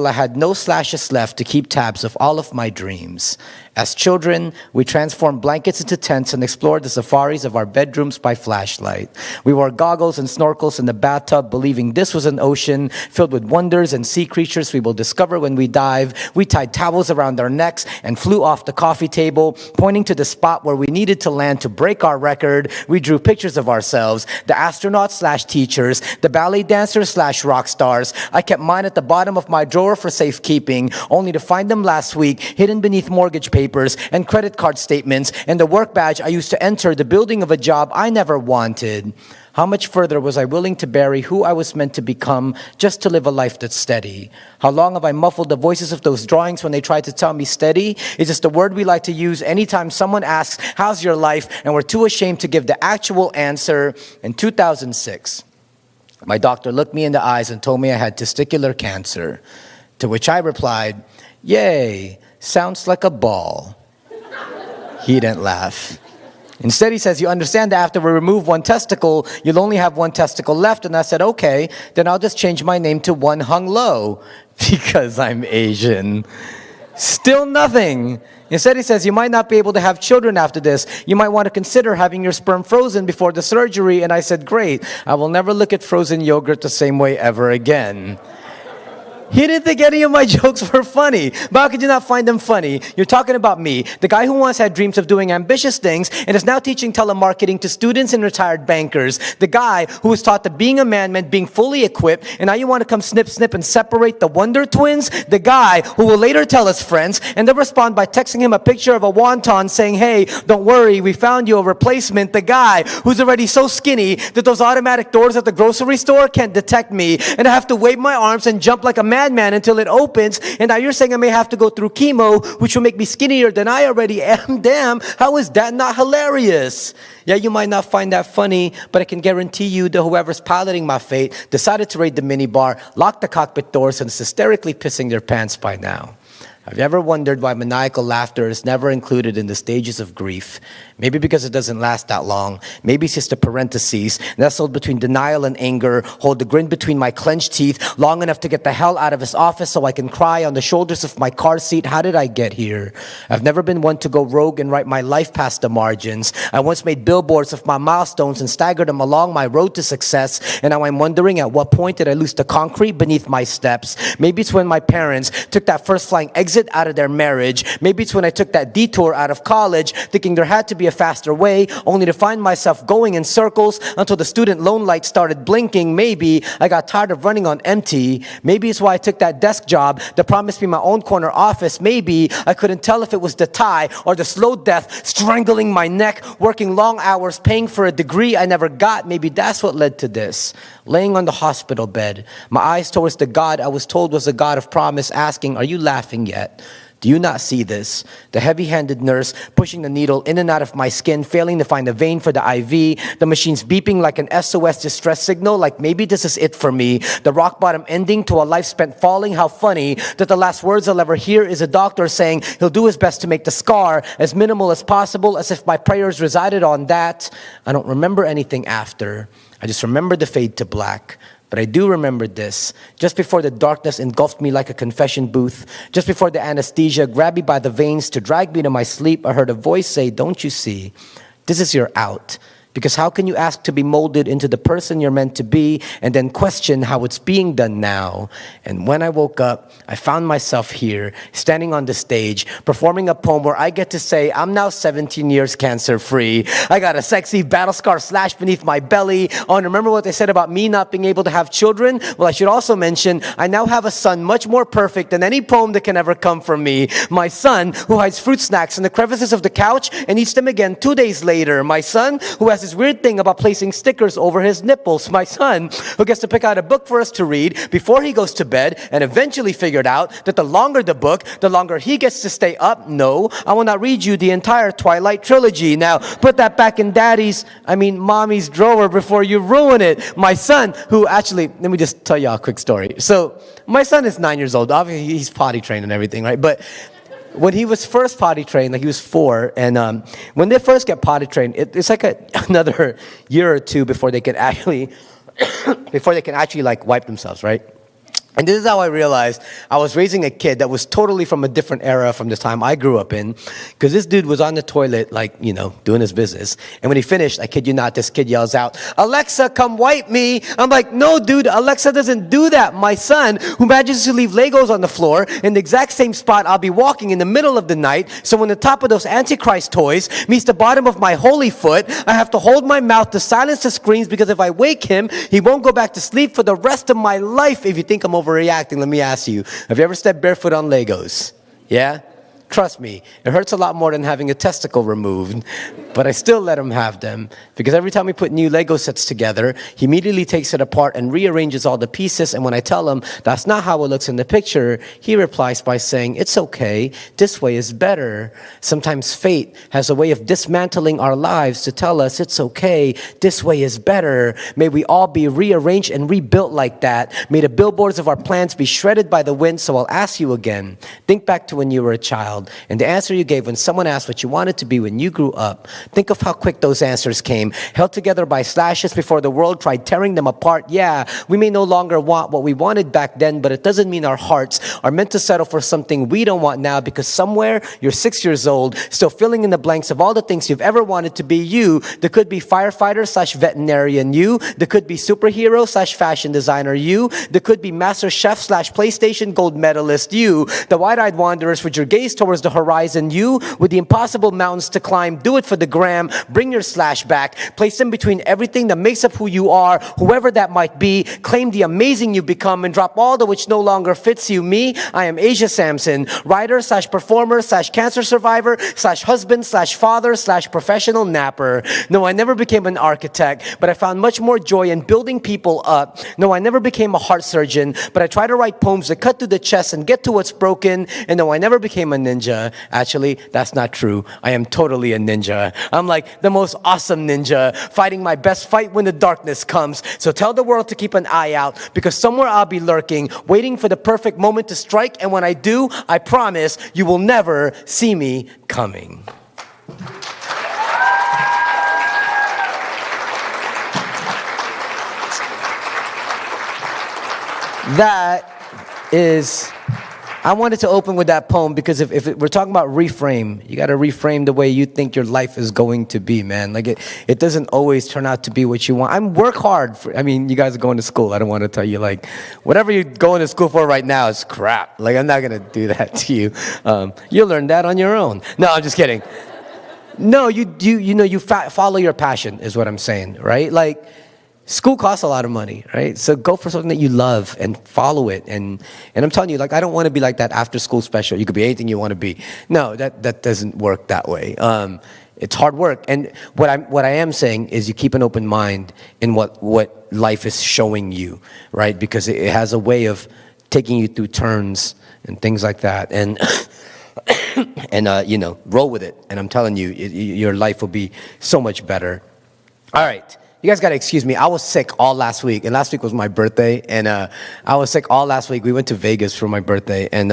I had no slashes left to keep tabs of all of my dreams. As children, we transformed blankets into tents and explored the safaris of our bedrooms by flashlight. We wore goggles and snorkels in the bathtub, believing this was an ocean filled with wonders and sea creatures we will discover when we dive. We tied towels around our necks and flew off the coffee table, pointing to the spot where we needed to land to break our record. We drew pictures of ourselves, the astronauts / teachers, the ballet dancers / rock stars. I kept mine at the bottom of my drawer for safekeeping, only to find them last week hidden beneath mortgage papers and credit card statements and the work badge I used to enter the building of a job I never wanted. How much further was I willing to bury who I was meant to become just to live a life that's steady? How long have I muffled the voices of those drawings when they try to tell me steady is just a word we like to use anytime someone asks, how's your life? And we're too ashamed to give the actual answer. In 2006, my doctor looked me in the eyes and told me I had testicular cancer, to which I replied, yay, sounds like a ball. He didn't laugh. Instead, he says, you understand that after we remove one testicle, you'll only have one testicle left. And I said, okay, then I'll just change my name to One Hung Low because I'm Asian. Still nothing. Instead, he says, you might not be able to have children after this. You might want to consider having your sperm frozen before the surgery. And I said, great. I will never look at frozen yogurt the same way ever again. He didn't think any of my jokes were funny. But how could you not find them funny? You're talking about me, the guy who once had dreams of doing ambitious things and is now teaching telemarketing to students and retired bankers. The guy who was taught that being a man meant being fully equipped, and now you want to come snip and separate the Wonder Twins? The guy who will later tell his friends and then respond by texting him a picture of a wonton saying, hey, don't worry, we found you a replacement. The guy who's already so skinny that those automatic doors at the grocery store can't detect me, and I have to wave my arms and jump like a madman until it opens. And now you're saying I may have to go through chemo, which will make me skinnier than I already am. Damn, how is that not hilarious? Yeah, you might not find that funny, but I can guarantee you that whoever's piloting my fate decided to raid the minibar, lock the cockpit doors, and is hysterically pissing their pants by now. Have you ever wondered why maniacal laughter is never included in the stages of grief? Maybe because it doesn't last that long. Maybe it's just a parenthesis, nestled between denial and anger, hold the grin between my clenched teeth, long enough to get the hell out of his office so I can cry on the shoulders of my car seat. How did I get here? I've never been one to go rogue and write my life past the margins. I once made billboards of my milestones and staggered them along my road to success, and now I'm wondering at what point did I lose the concrete beneath my steps? Maybe it's when my parents took that first flying exit out of their marriage. Maybe it's when I took that detour out of college, thinking there had to be a faster way, only to find myself going in circles until the student loan light started blinking. Maybe I got tired of running on empty. Maybe it's why I took that desk job that promised me my own corner office. Maybe I couldn't tell if it was the tie or the slow death strangling my neck, working long hours, paying for a degree I never got. Maybe that's what led to this. Laying on the hospital bed, my eyes towards the God I was told was a God of promise, asking, are you laughing yet? Do you not see this? The heavy-handed nurse pushing the needle in and out of my skin, failing to find a vein for the IV. The machines beeping like an SOS distress signal, like maybe this is it for me. The rock bottom ending to a life spent falling. How funny that the last words I'll ever hear is a doctor saying he'll do his best to make the scar as minimal as possible, as if my prayers resided on that. I don't remember anything after. I just remember the fade to black. But I do remember this. Just before the darkness engulfed me like a confession booth, just before the anesthesia grabbed me by the veins to drag me to my sleep, I heard a voice say, don't you see? This is your out. Because how can you ask to be molded into the person you're meant to be and then question how it's being done now? And when I woke up, I found myself here, standing on the stage, performing a poem where I get to say, I'm now 17 years cancer-free. I got a sexy battle scar slashed beneath my belly. Oh, and remember what they said about me not being able to have children? Well, I should also mention, I now have a son much more perfect than any poem that can ever come from me. My son, who hides fruit snacks in the crevices of the couch and eats them again 2 days later. My son, who has this weird thing about placing stickers over his nipples. My son, who gets to pick out a book for us to read before he goes to bed and eventually figured out that the longer the book, the longer he gets to stay up. No, I will not read you the entire Twilight trilogy. Now, put that back in mommy's drawer before you ruin it. My son, who actually, let me just tell you a quick story. So, my son is 9 years old. Obviously, he's potty trained and everything, right? But when he was first potty trained, like he was 4, and when they first get potty trained, it's like another year or two before they can actually, like wipe themselves, right? And this is how I realized I was raising a kid that was totally from a different era from the time I grew up in. Because this dude was on the toilet, doing his business. And when he finished, I kid you not, this kid yells out, Alexa, come wipe me. I'm like, no, dude, Alexa doesn't do that. My son, who manages to leave Legos on the floor in the exact same spot I'll be walking in the middle of the night. So when the top of those Antichrist toys meets the bottom of my holy foot, I have to hold my mouth to silence the screams, because if I wake him, he won't go back to sleep for the rest of my life. If you think I'm overreacting, let me ask you, have you ever stepped barefoot on Legos? Yeah? Trust me, it hurts a lot more than having a testicle removed, but I still let him have them, because every time we put new Lego sets together, he immediately takes it apart and rearranges all the pieces, and when I tell him that's not how it looks in the picture, he replies by saying, it's okay, this way is better. Sometimes fate has a way of dismantling our lives to tell us it's okay, this way is better. May we all be rearranged and rebuilt like that. May the billboards of our plans be shredded by the wind. So I'll ask you again, think back to when you were a child, and the answer you gave when someone asked what you wanted to be when you grew up. Think of how quick those answers came, held together by slashes before the world tried tearing them apart. Yeah, we may no longer want what we wanted back then, but it doesn't mean our hearts are meant to settle for something we don't want now, because somewhere you're 6 years old, still filling in the blanks of all the things you've ever wanted to be. You, there could be firefighter/veterinarian. You, there could be superhero/fashion designer. You, there could be master chef/PlayStation gold medalist. You, the wide-eyed wanderers with your gaze towards the horizon. You, with the impossible mountains to climb, do it for the gram, bring your slash back, place them between everything that makes up who you are, whoever that might be, claim the amazing you become, and drop all the which no longer fits you. Me, I am Asia Sampson, writer/performer/cancer survivor/husband/father/professional napper. No, I never became an architect, but I found much more joy in building people up. No, I never became a heart surgeon, but I try to write poems that cut through the chest and get to what's broken. And no, I never became a ninja, ninja. Actually, that's not true. I am totally a ninja. I'm like the most awesome ninja, fighting my best fight when the darkness comes. So tell the world to keep an eye out, because somewhere I'll be lurking, waiting for the perfect moment to strike. And when I do, I promise you will never see me coming. That is, I wanted to open with that poem because if we're talking about reframe, you got to reframe the way you think your life is going to be, man. Like it doesn't always turn out to be what you want. Work hard. You guys are going to school. I don't want to tell you, like, whatever you're going to school for right now is crap. Like, I'm not going to do that to you. You'll learn that on your own. No, I'm just kidding. No, you follow your passion is what I'm saying, right? Like, school costs a lot of money, right? So go for something that you love and follow it. And I'm telling you, like, I don't want to be like that after school special. You could be anything you want to be. No, that doesn't work that way. It's hard work. And what I am saying is you keep an open mind in what life is showing you, right? Because it has a way of taking you through turns and things like that. And roll with it. And I'm telling you, your life will be so much better. All right. You guys got to excuse me. I was sick all last week, and last week was my birthday, and I was sick all last week. We went to Vegas for my birthday, and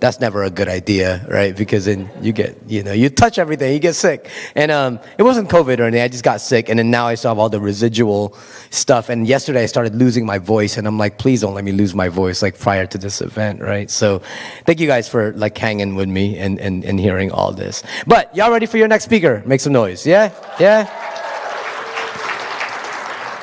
that's never a good idea, right? Because then you get, you touch everything, you get sick. And it wasn't COVID or anything. I just got sick, and then now I still have all the residual stuff. And yesterday I started losing my voice, and I'm like, please don't let me lose my voice, like, prior to this event, right? So thank you guys for, like, hanging with me and hearing all this. But y'all ready for your next speaker? Make some noise, yeah? Yeah?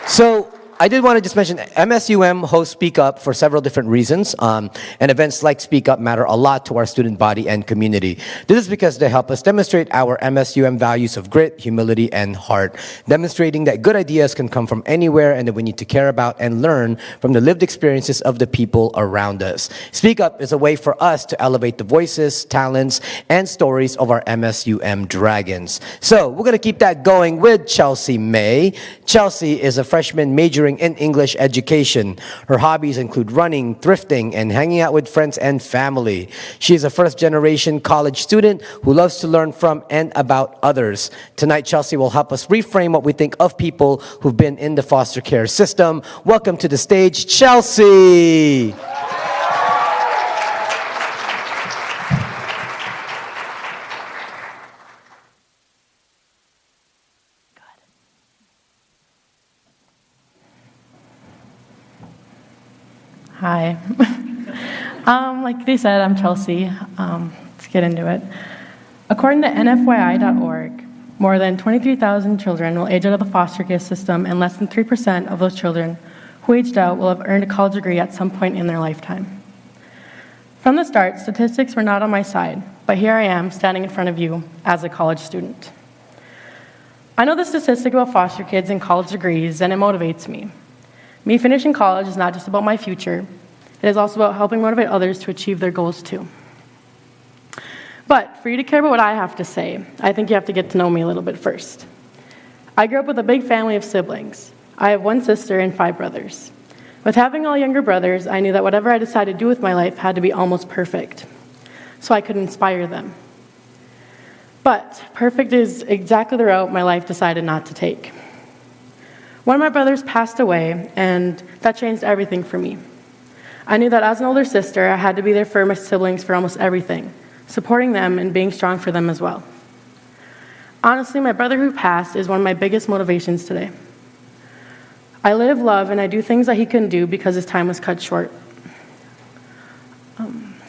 So I did want to just mention MSUM hosts Speak Up for several different reasons, and events like Speak Up matter a lot to our student body and community. This is because they help us demonstrate our MSUM values of grit, humility, and heart, demonstrating that good ideas can come from anywhere and that we need to care about and learn from the lived experiences of the people around us. Speak Up is a way for us to elevate the voices, talents, and stories of our MSUM dragons. So we're going to keep that going with Chelsea May. Chelsea is a freshman majoring in English education. Her hobbies include running, thrifting, and hanging out with friends and family. She is a first-generation college student who loves to learn from and about others. Tonight, Chelsea will help us reframe what we think of people who've been in the foster care system. Welcome to the stage, Chelsea! Hi. Like they said, I'm Chelsea. Let's get into it. According to NFYI.org, more than 23,000 children will age out of the foster care system, and less than 3% of those children who aged out will have earned a college degree at some point in their lifetime. From the start, statistics were not on my side, but here I am standing in front of you as a college student. I know the statistic about foster kids and college degrees, and it motivates me. Me finishing college is not just about my future, it is also about helping motivate others to achieve their goals too. But for you to care about what I have to say, I think you have to get to know me a little bit first. I grew up with a big family of siblings. I have one sister and 5 brothers. With having all younger brothers, I knew that whatever I decided to do with my life had to be almost perfect, so I could inspire them. But perfect is exactly the route my life decided not to take. One of my brothers passed away, and that changed everything for me. I knew that as an older sister, I had to be there for my siblings for almost everything, supporting them and being strong for them as well. Honestly, my brother who passed is one of my biggest motivations today. I live, love, and I do things that he couldn't do because his time was cut short.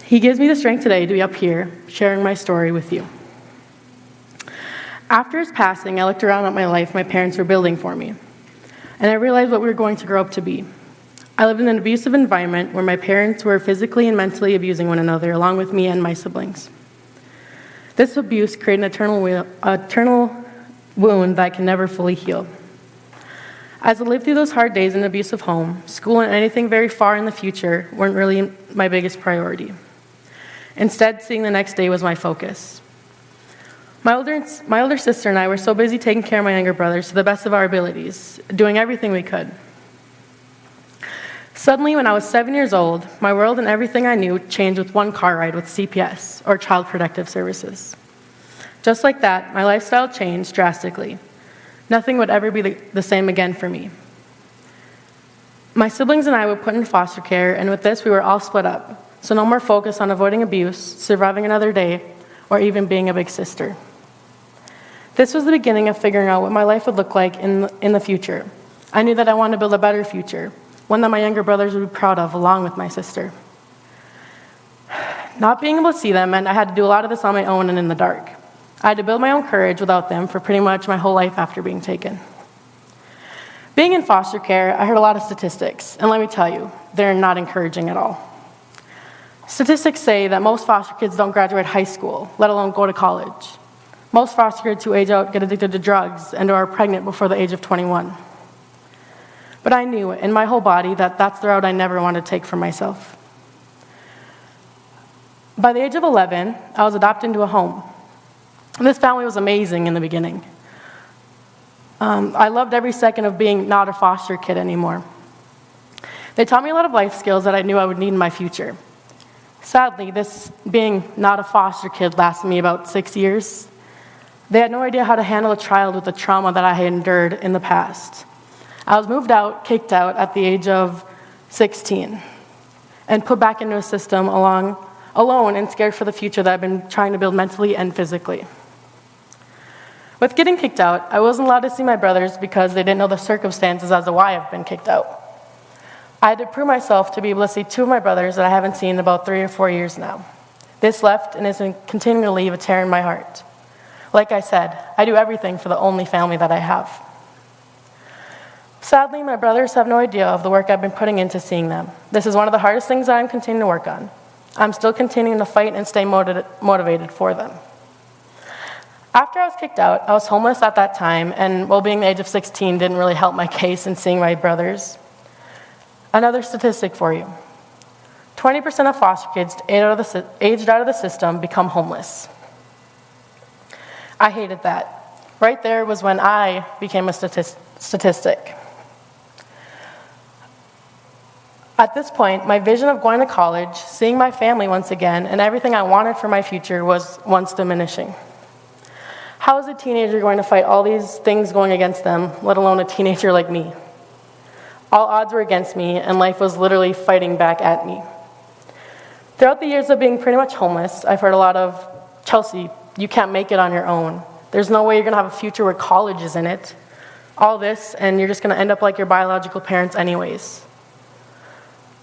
He gives me the strength today to be up here, sharing my story with you. After his passing, I looked around at my life my parents were building for me. And I realized what we were going to grow up to be. I lived in an abusive environment where my parents were physically and mentally abusing one another, along with me and my siblings. This abuse created an eternal wound that can never fully heal. As I lived through those hard days in an abusive home, school and anything very far in the future weren't really my biggest priority. Instead, seeing the next day was my focus. My older sister and I were so busy taking care of my younger brothers to the best of our abilities, doing everything we could. Suddenly, when I was 7 years old, my world and everything I knew changed with one car ride with CPS, or Child Protective Services. Just like that, my lifestyle changed drastically. Nothing would ever be the same again for me. My siblings and I were put in foster care, and with this, we were all split up. So no more focus on avoiding abuse, surviving another day, or even being a big sister. This was the beginning of figuring out what my life would look like in the future. I knew that I wanted to build a better future, one that my younger brothers would be proud of, along with my sister. Not being able to see them meant I had to do a lot of this on my own and in the dark. I had to build my own courage without them for pretty much my whole life after being taken. Being in foster care, I heard a lot of statistics, and let me tell you, they're not encouraging at all. Statistics say that most foster kids don't graduate high school, let alone go to college. Most foster kids who age out get addicted to drugs and are pregnant before the age of 21. But I knew in my whole body that that's the route I never wanted to take for myself. By the age of 11, I was adopted into a home. This family was amazing in the beginning. I loved every second of being not a foster kid anymore. They taught me a lot of life skills that I knew I would need in my future. Sadly, this being not a foster kid lasted me about 6 years. They had no idea how to handle a child with the trauma that I had endured in the past. I was moved out, kicked out at the age of 16, and put back into a system alone and scared for the future that I've been trying to build mentally and physically. With getting kicked out, I wasn't allowed to see my brothers because they didn't know the circumstances as to why I've been kicked out. I had to prove myself to be able to see two of my brothers that I haven't seen in about 3 or 4 years now. This left and is continuing to leave a tear in my heart. Like I said, I do everything for the only family that I have. Sadly, my brothers have no idea of the work I've been putting into seeing them. This is one of the hardest things that I'm continuing to work on. I'm still continuing to fight and stay motivated for them. After I was kicked out, I was homeless at that time, and while being the age of 16 didn't really help my case in seeing my brothers. Another statistic for you. 20% of foster kids aged out of the system become homeless. I hated that. Right there was when I became a statistic. At this point, my vision of going to college, seeing my family once again, and everything I wanted for my future was once diminishing. How is a teenager going to fight all these things going against them, let alone a teenager like me? All odds were against me, and life was literally fighting back at me. Throughout the years of being pretty much homeless, I've heard a lot of, "Chelsea, you can't make it on your own. There's no way you're going to have a future where college is in it. All this, and you're just going to end up like your biological parents anyways."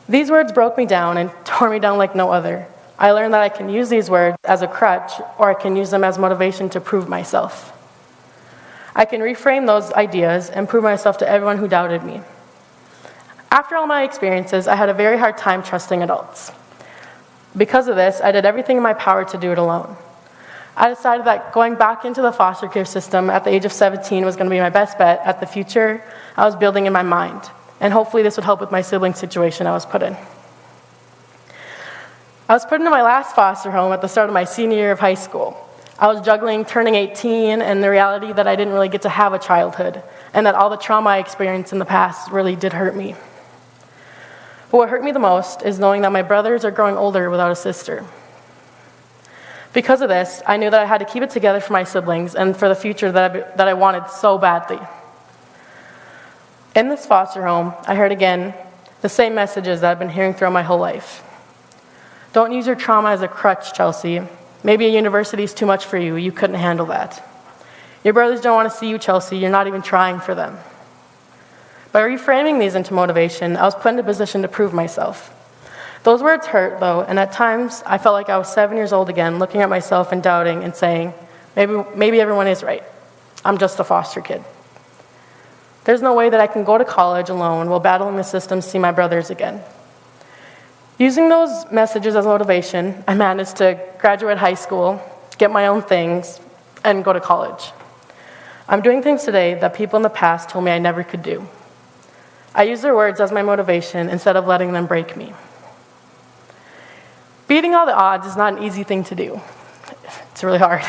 These words broke me down and tore me down like no other. I learned that I can use these words as a crutch, or I can use them as motivation to prove myself. I can reframe those ideas and prove myself to everyone who doubted me. After all my experiences, I had a very hard time trusting adults. Because of this, I did everything in my power to do it alone. I decided that going back into the foster care system at the age of 17 was going to be my best bet at the future I was building in my mind, and hopefully this would help with my sibling situation I was put in. I was put into my last foster home at the start of my senior year of high school. I was juggling turning 18 and the reality that I didn't really get to have a childhood, and that all the trauma I experienced in the past really did hurt me. But what hurt me the most is knowing that my brothers are growing older without a sister. Because of this, I knew that I had to keep it together for my siblings and for the future that I wanted so badly. In this foster home, I heard again the same messages that I've been hearing throughout my whole life. Don't use your trauma as a crutch, Chelsea. Maybe a university is too much for you. You couldn't handle that. Your brothers don't want to see you, Chelsea. You're not even trying for them. By reframing these into motivation, I was put in a position to prove myself. Those words hurt, though, and at times I felt like I was 7 years old again, looking at myself and doubting and saying, maybe everyone is right. I'm just a foster kid. There's no way that I can go to college alone while battling the system to see my brothers again. Using those messages as motivation, I managed to graduate high school, get my own things, and go to college. I'm doing things today that people in the past told me I never could do. I use their words as my motivation instead of letting them break me. Beating all the odds is not an easy thing to do. It's really hard.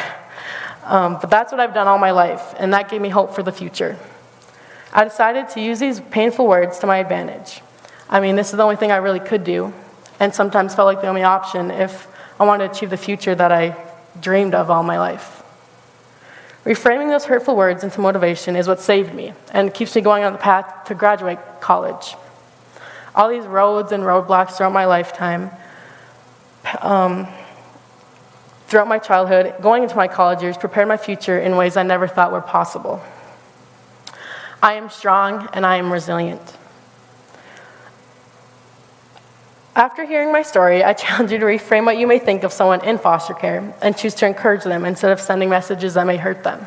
But that's what I've done all my life, and that gave me hope for the future. I decided to use these painful words to my advantage. I mean, this is the only thing I really could do, and sometimes felt like the only option if I wanted to achieve the future that I dreamed of all my life. Reframing those hurtful words into motivation is what saved me and keeps me going on the path to graduate college. All these roads and roadblocks throughout my lifetime, throughout my childhood, going into my college years, prepared my future in ways I never thought were possible. I am strong and I am resilient. After hearing my story, I challenge you to reframe what you may think of someone in foster care and choose to encourage them instead of sending messages that may hurt them.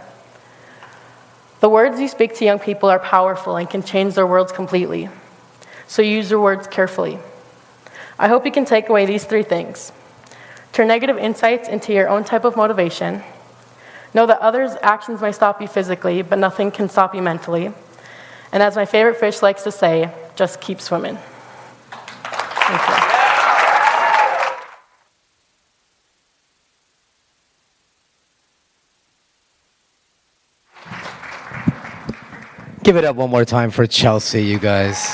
The words you speak to young people are powerful and can change their worlds completely. So use your words carefully. I hope you can take away these 3 things. Turn negative insights into your own type of motivation. Know that others' actions may stop you physically, but nothing can stop you mentally. And as my favorite fish likes to say, just keep swimming. Thank you. Give it up one more time for Chelsea, you guys.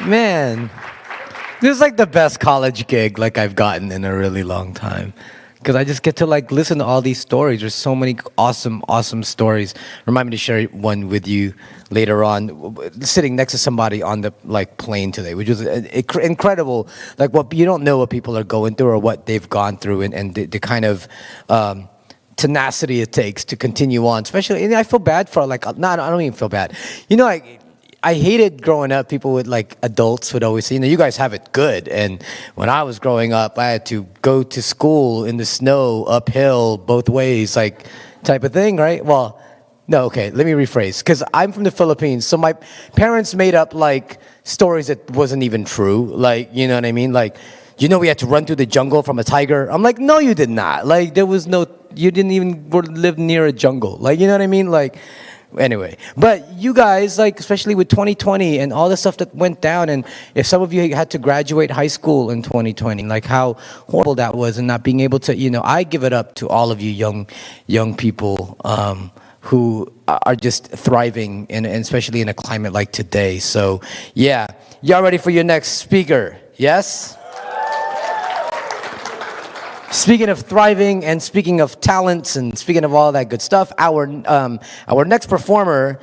Man, this is like the best college gig like I've gotten in a really long time. Because I just get to like listen to all these stories. There's so many awesome stories. Remind me to share one with you later on. Sitting next to somebody on the like plane today, which was incredible. Like what you don't know what people are going through or what they've gone through, and the kind of tenacity it takes to continue on. Especially, and I feel bad for like I don't even feel bad. You know, I hated growing up. People would like adults would always say, you guys have it good. And when I was growing up, I had to go to school in the snow, uphill, both ways, like type of thing, right? Well, no, okay, let me rephrase. Because I'm from the Philippines, so my parents made up like stories that wasn't even true. Like, you know what I mean? Like, we had to run through the jungle from a tiger. I'm like, no, you did not. Like, you didn't even live near a jungle. Like, you know what I mean? Like, anyway, but you guys, like, especially with 2020 and all the stuff that went down, and if some of you had to graduate high school in 2020, like how horrible that was, and not being able to, I give it up to all of you young people who are just thriving, and especially in a climate like today. So, yeah, y'all ready for your next speaker? Yes? Speaking of thriving and speaking of talents and speaking of all that good stuff, our next performer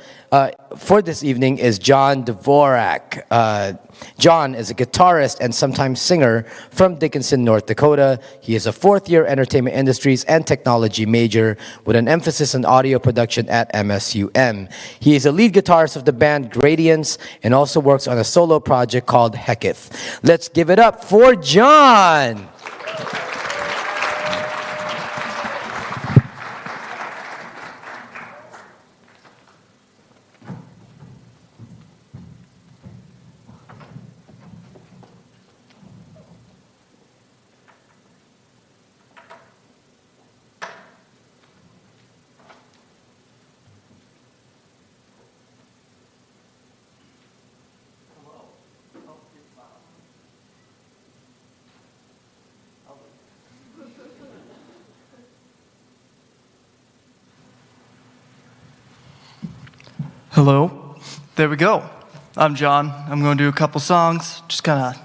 for this evening is John Dvorak. John is a guitarist and sometimes singer from Dickinson, North Dakota. He is a 4th-year entertainment industries and technology major with an emphasis on audio production at MSUM. He is a lead guitarist of the band Gradients and also works on a solo project called Heketh. Let's give it up for John! Hello. There we go. I'm John. I'm going to do a couple songs, just kind of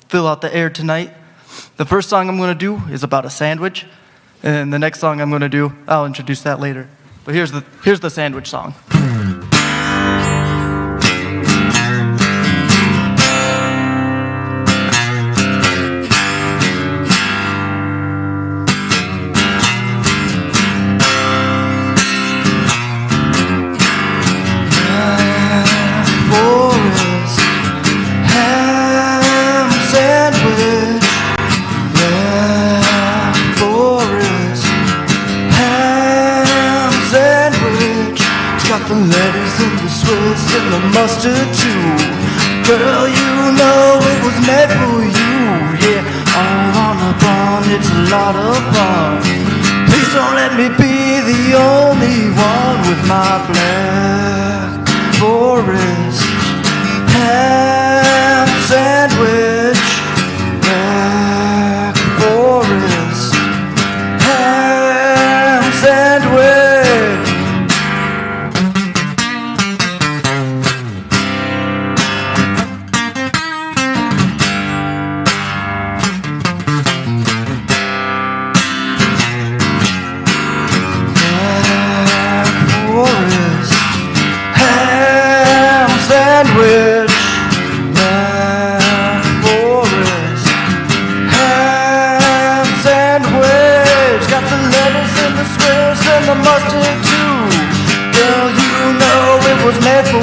fill out the air tonight. The first song I'm going to do is about a sandwich, and the next song I'm going to do, I'll introduce that later. But here's the sandwich song. The lettuce and the Swiss and the mustard too. Girl, you know it was meant for you. Yeah, all on the bun, it's a lot of fun. Please don't let me be the only one with my black forest ham sandwich. Black forest ham sandwich. made for you.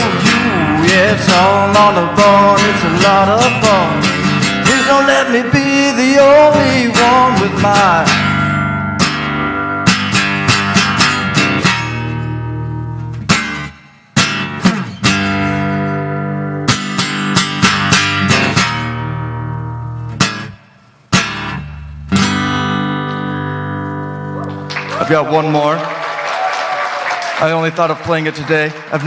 Yeah, it's all on the bone, it's a lot of fun. Please don't let me be the only one with mine. I've got one more. I only thought of playing it today. I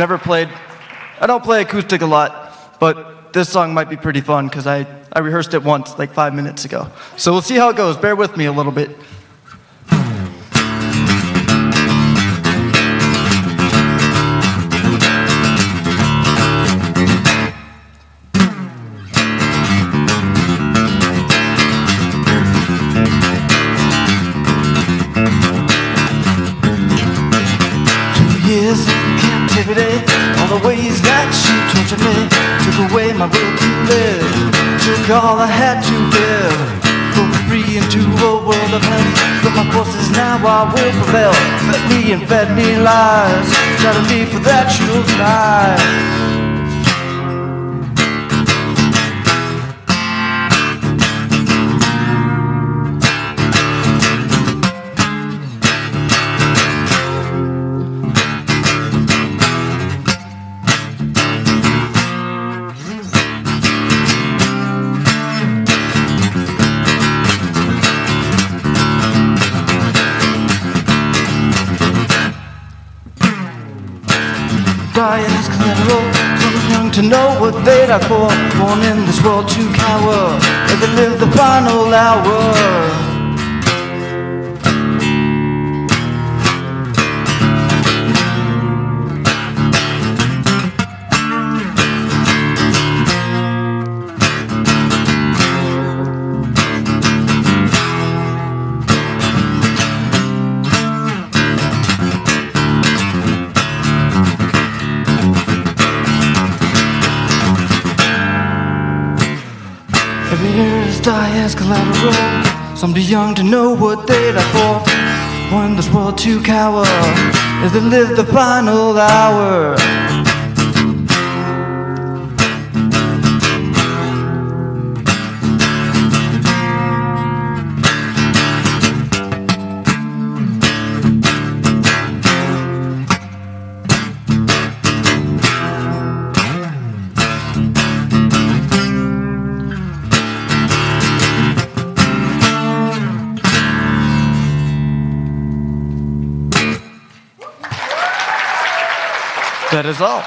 don't play acoustic a lot, but this song might be pretty fun because I rehearsed it once, like 5 minutes ago. So we'll see how it goes. Bear with me a little bit. Years in captivity, all the ways that she tortured me, took away my will to live, took all I had to give, broke free into a world of hell. But my forces now I will prevail. Fed me and fed me lies, shouted me for that you'll die. Diane's collateral, so young to know what they die for. Born in this world to cower, as they live the final hour. Every year is die as collateral. Some too young to know what they die for. Born in this world to cower, as they live the final hour. That is all.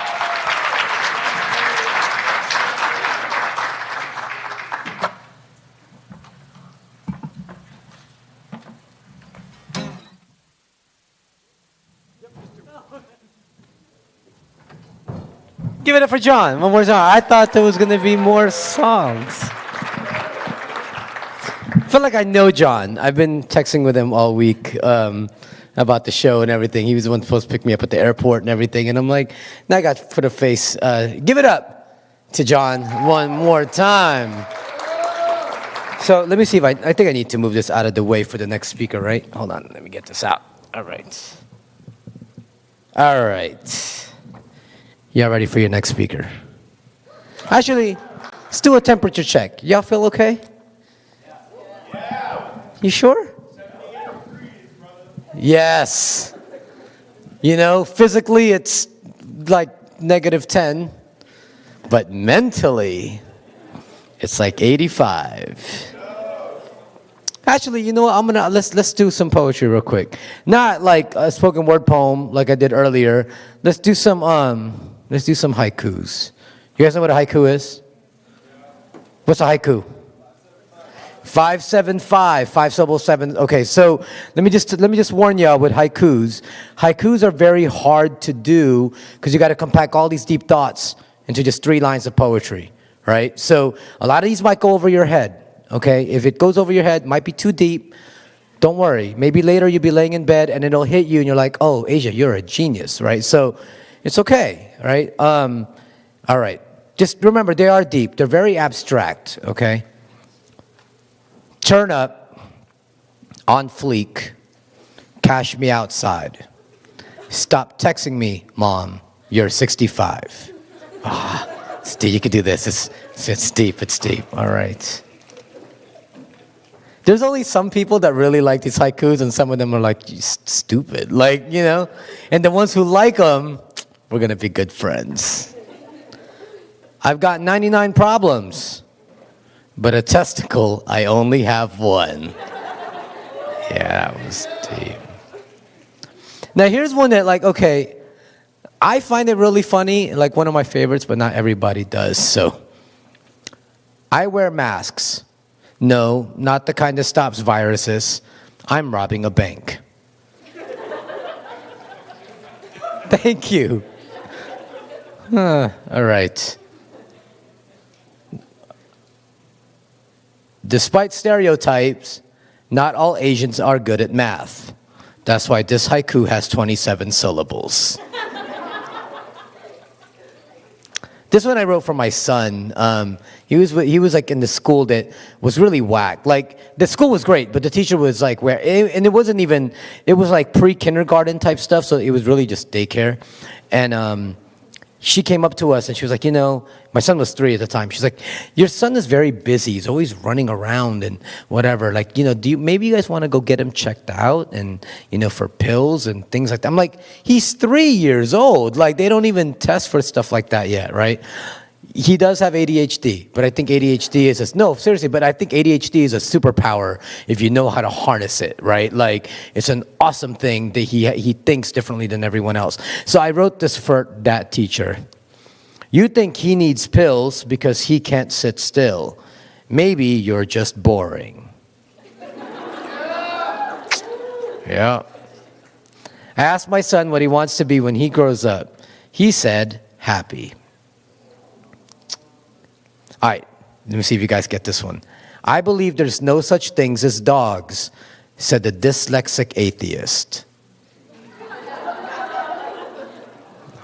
Give it up for John. One more song. I thought there was going to be more songs. I feel like I know John. I've been texting with him all week about the show and everything. He was the one supposed to pick me up at the airport and everything. And I'm like, now I got to put a face. Give it up to John one more time. So let me see if I think I need to move this out of the way for the next speaker, right? Hold on. Let me get this out. All right. All right. Y'all ready for your next speaker? Actually, let's do a temperature check. Y'all feel okay? You sure? Yes. You know, physically it's like -10, but mentally it's like 85. Actually, you know what? Let's do some poetry real quick. Not like a spoken word poem like I did earlier. Let's do some haikus. You guys know what a haiku is? What's a haiku? 575, 577. Okay, so let me just warn y'all with haikus. Haikus are very hard to do because you got to compact all these deep thoughts into just 3 lines of poetry, right? So a lot of these might go over your head, okay? If it goes over your head, might be too deep. Don't worry. Maybe later you'll be laying in bed and it'll hit you and you're like, oh, Asia, you're a genius, right? So it's okay, right? All right. Just remember, they are deep. They're very abstract, okay? Turn up, on fleek, cash me outside. Stop texting me, Mom, You're 65. It's deep. You can do this. It's deep. It's deep. All right. There's only some people that really like these haikus, and some of them are like, you stupid. Like, you know? And the ones who like them, we're going to be good friends. I've got 99 problems, but a testicle, I only have one. Yeah, that was deep. Now, here's one that, like, okay, I find it really funny, like one of my favorites, but not everybody does. So, I wear masks. No, not the kind that stops viruses. I'm robbing a bank. Thank you. All right. Despite stereotypes, not all Asians are good at math. That's why this haiku has 27 syllables. This one I wrote for my son. He was like in the school that was really whack. Like the school was great, but the teacher was like and it wasn't even. It was like pre-kindergarten type stuff, so it was really just daycare. And she came up to us and she was like, you know, my son was 3 at the time. She's like, your son is very busy. He's always running around and whatever. Like, you know, maybe you guys want to go get him checked out and, you know, for pills and things like that. I'm like, he's 3 years old. Like, they don't even test for stuff like that yet, right? He does have ADHD, but I think ADHD no, seriously, but I think ADHD is a superpower if you know how to harness it, right? Like, it's an awesome thing that he thinks differently than everyone else. So I wrote this for that teacher. You think he needs pills because he can't sit still. Maybe you're just boring. Yeah. I asked my son what he wants to be when he grows up. He said, happy. All right, let me see if you guys get this one. I believe there's no such things as dogs, said the dyslexic atheist.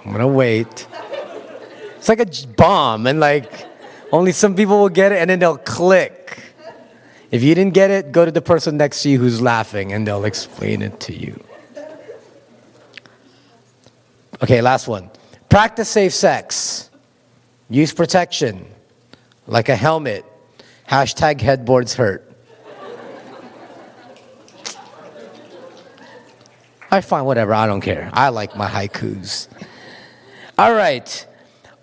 I'm gonna wait. It's like a bomb, and like only some people will get it, and then they'll click. If you didn't get it, go to the person next to you who's laughing, and they'll explain it to you. Okay, last one. Practice safe sex. Use protection. Like a helmet. Hashtag headboards hurt. I find whatever, I don't care. I like my haikus. All right.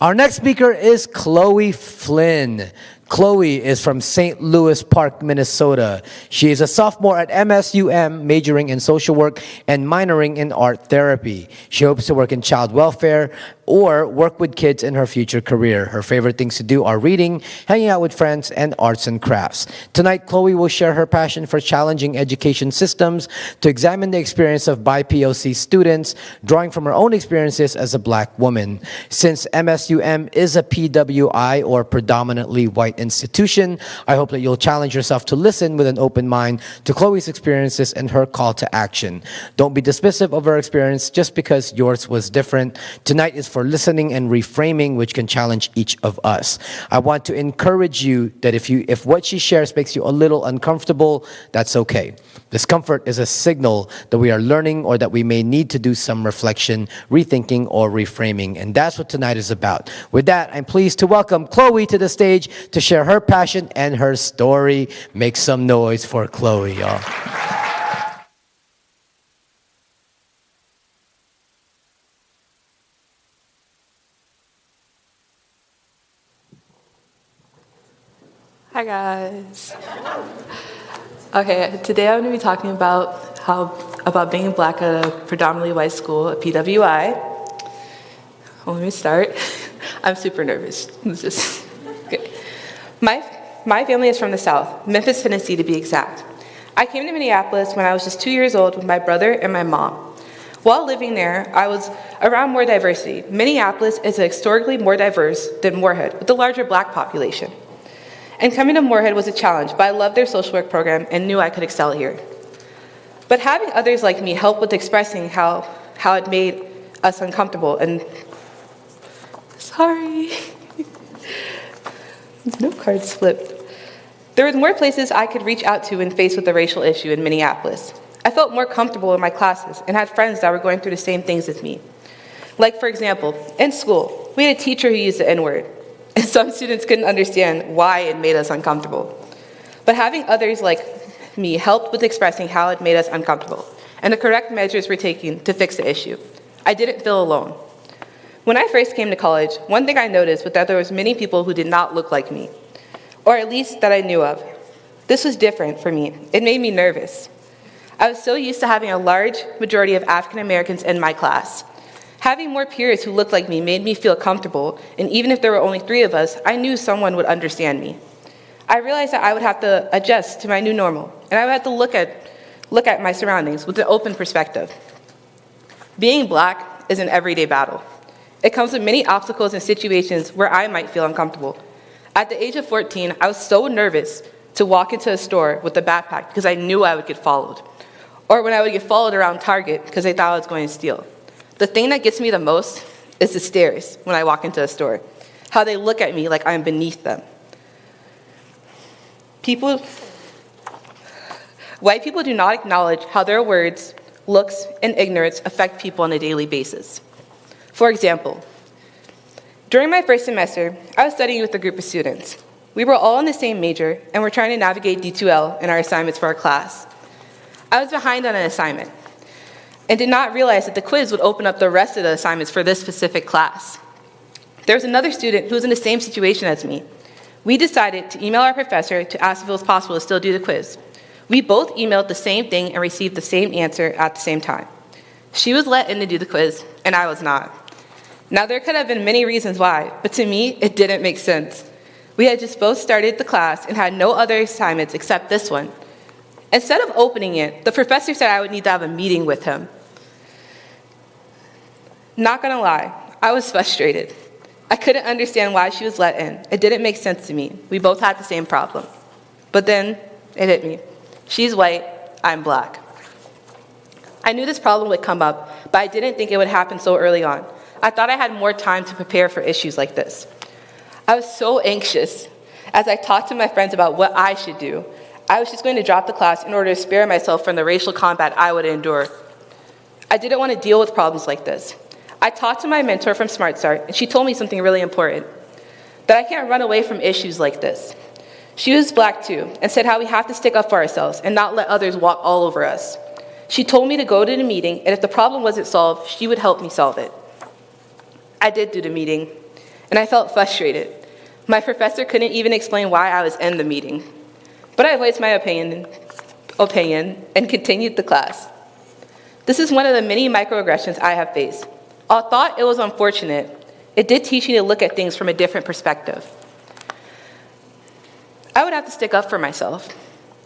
Our next speaker is Chloe Flynn. Chloe is from St. Louis Park, Minnesota. She is a sophomore at MSUM, majoring in social work and minoring in art therapy. She hopes to work in child welfare or work with kids in her future career. Her favorite things to do are reading, hanging out with friends, and arts and crafts. Tonight, Chloe will share her passion for challenging education systems to examine the experience of BIPOC students, drawing from her own experiences as a Black woman. Since MSUM is a PWI, or predominantly white institution, I hope that you'll challenge yourself to listen with an open mind to Chloe's experiences and her call to action. Don't be dismissive of her experience just because yours was different. Tonight is for listening and reframing, which can challenge each of us. I want to encourage you that if what she shares makes you a little uncomfortable, that's okay. Discomfort is a signal that we are learning or that we may need to do some reflection, rethinking, or reframing. And that's what tonight is about. With that, I'm pleased to welcome Chloe to the stage to share her passion and her story. Make some noise for Chloe, y'all. Hi guys. Okay, today I'm going to be talking about being Black at a predominantly white school, a PWI. Well, let me start. I'm super nervous. Okay. My family is from the South, Memphis, Tennessee to be exact. I came to Minneapolis when I was just 2 years old with my brother and my mom. While living there, I was around more diversity. Minneapolis is historically more diverse than Moorhead, with a larger Black population. And coming to Moorhead was a challenge, but I loved their social work program and knew I could excel here. But having others like me help with expressing how it made us uncomfortable and... Sorry. No cards flipped. There was more places I could reach out to when faced with a racial issue in Minneapolis. I felt more comfortable in my classes and had friends that were going through the same things as me. Like, for example, in school, we had a teacher who used the N-word, and some students couldn't understand why it made us uncomfortable. But having others like me helped with expressing how it made us uncomfortable, and the correct measures were taken to fix the issue. I didn't feel alone. When I first came to college, one thing I noticed was that there was many people who did not look like me, or at least that I knew of. This was different for me. It made me nervous. I was so used to having a large majority of African Americans in my class. Having more peers who looked like me made me feel comfortable, and even if there were only 3 of us, I knew someone would understand me. I realized that I would have to adjust to my new normal, and I would have to look at my surroundings with an open perspective. Being Black is an everyday battle. It comes with many obstacles and situations where I might feel uncomfortable. At the age of 14, I was so nervous to walk into a store with a backpack because I knew I would get followed. Or when I would get followed around Target because they thought I was going to steal. The thing that gets me the most is the stares when I walk into a store. How they look at me like I'm beneath them. White people do not acknowledge how their words, looks, and ignorance affect people on a daily basis. For example, during my first semester, I was studying with a group of students. We were all in the same major, and we're trying to navigate D2L in our assignments for our class. I was behind on an assignment, and did not realize that the quiz would open up the rest of the assignments for this specific class. There was another student who was in the same situation as me. We decided to email our professor to ask if it was possible to still do the quiz. We both emailed the same thing and received the same answer at the same time. She was let in to do the quiz, and I was not. Now, there could have been many reasons why, but to me, it didn't make sense. We had just both started the class and had no other assignments except this one. Instead of opening it, the professor said I would need to have a meeting with him. Not gonna lie, I was frustrated. I couldn't understand why she was let in. It didn't make sense to me. We both had the same problem. But then it hit me. She's white, I'm Black. I knew this problem would come up, but I didn't think it would happen so early on. I thought I had more time to prepare for issues like this. I was so anxious as I talked to my friends about what I should do. I was just going to drop the class in order to spare myself from the racial combat I would endure. I didn't want to deal with problems like this. I talked to my mentor from Smart Start, and she told me something really important, that I can't run away from issues like this. She was Black too, and said how we have to stick up for ourselves and not let others walk all over us. She told me to go to the meeting, and if the problem wasn't solved, she would help me solve it. I did do the meeting, and I felt frustrated. My professor couldn't even explain why I was in the meeting. But I voiced my opinion and continued the class. This is one of the many microaggressions I have faced. Although it was unfortunate, it did teach me to look at things from a different perspective. I would have to stick up for myself.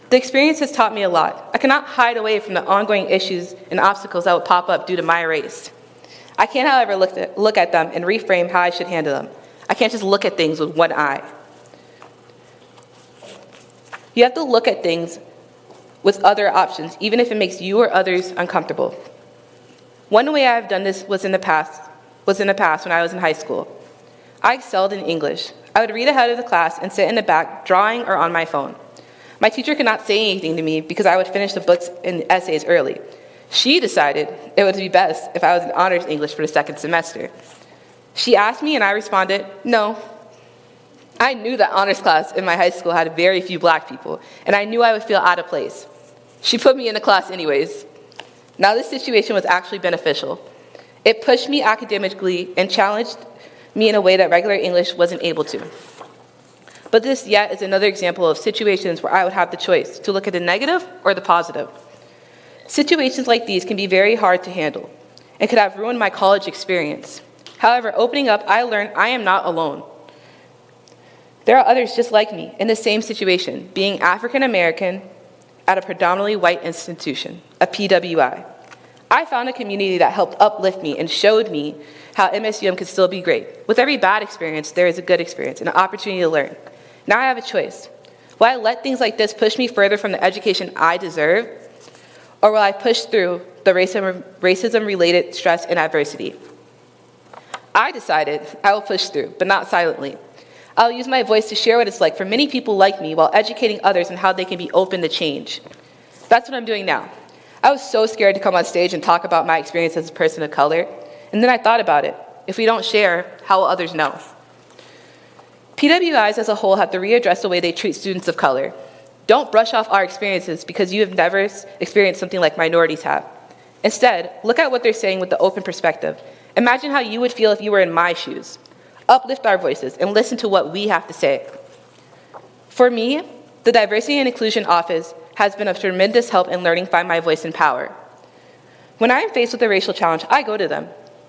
The experience has taught me a lot. I cannot hide away from the ongoing issues and obstacles that would pop up due to my race. I can, however, look at them and reframe how I should handle them. I can't just look at things with one eye. You have to look at things with other options, even if it makes you or others uncomfortable. One way I've done this was in the past when I was in high school. I excelled in English. I would read ahead of the class and sit in the back, drawing or on my phone. My teacher could not say anything to me because I would finish the books and essays early. She decided it would be best if I was in honors English for the second semester. She asked me and I responded, no. I knew that honors class in my high school had very few Black people, and I knew I would feel out of place. She put me in the class anyways. Now this situation was actually beneficial. It pushed me academically and challenged me in a way that regular English wasn't able to. But this yet is another example of situations where I would have the choice to look at the negative or the positive. Situations like these can be very hard to handle and could have ruined my college experience. However, opening up, I learned I am not alone. There are others just like me in the same situation, being African American at a predominantly white institution, a PWI. I found a community that helped uplift me and showed me how MSUM could still be great. With every bad experience, there is a good experience and an opportunity to learn. Now I have a choice. Will I let things like this push me further from the education I deserve, or will I push through the racism-related stress and adversity? I decided I will push through, but not silently. I'll use my voice to share what it's like for many people like me while educating others on how they can be open to change. That's what I'm doing now. I was so scared to come on stage and talk about my experience as a person of color, And then I thought about it. If we don't share, how will others know? PWIs as a whole have to readdress the way they treat students of color. Don't brush off our experiences because you have never experienced something like minorities have. Instead, look at what they're saying with the open perspective. Imagine how you would feel if you were in my shoes. Uplift our voices and listen to what we have to say. For me, the Diversity and Inclusion Office has been of tremendous help in learning Find My Voice and Power. When I am faced with a racial challenge, I go to them.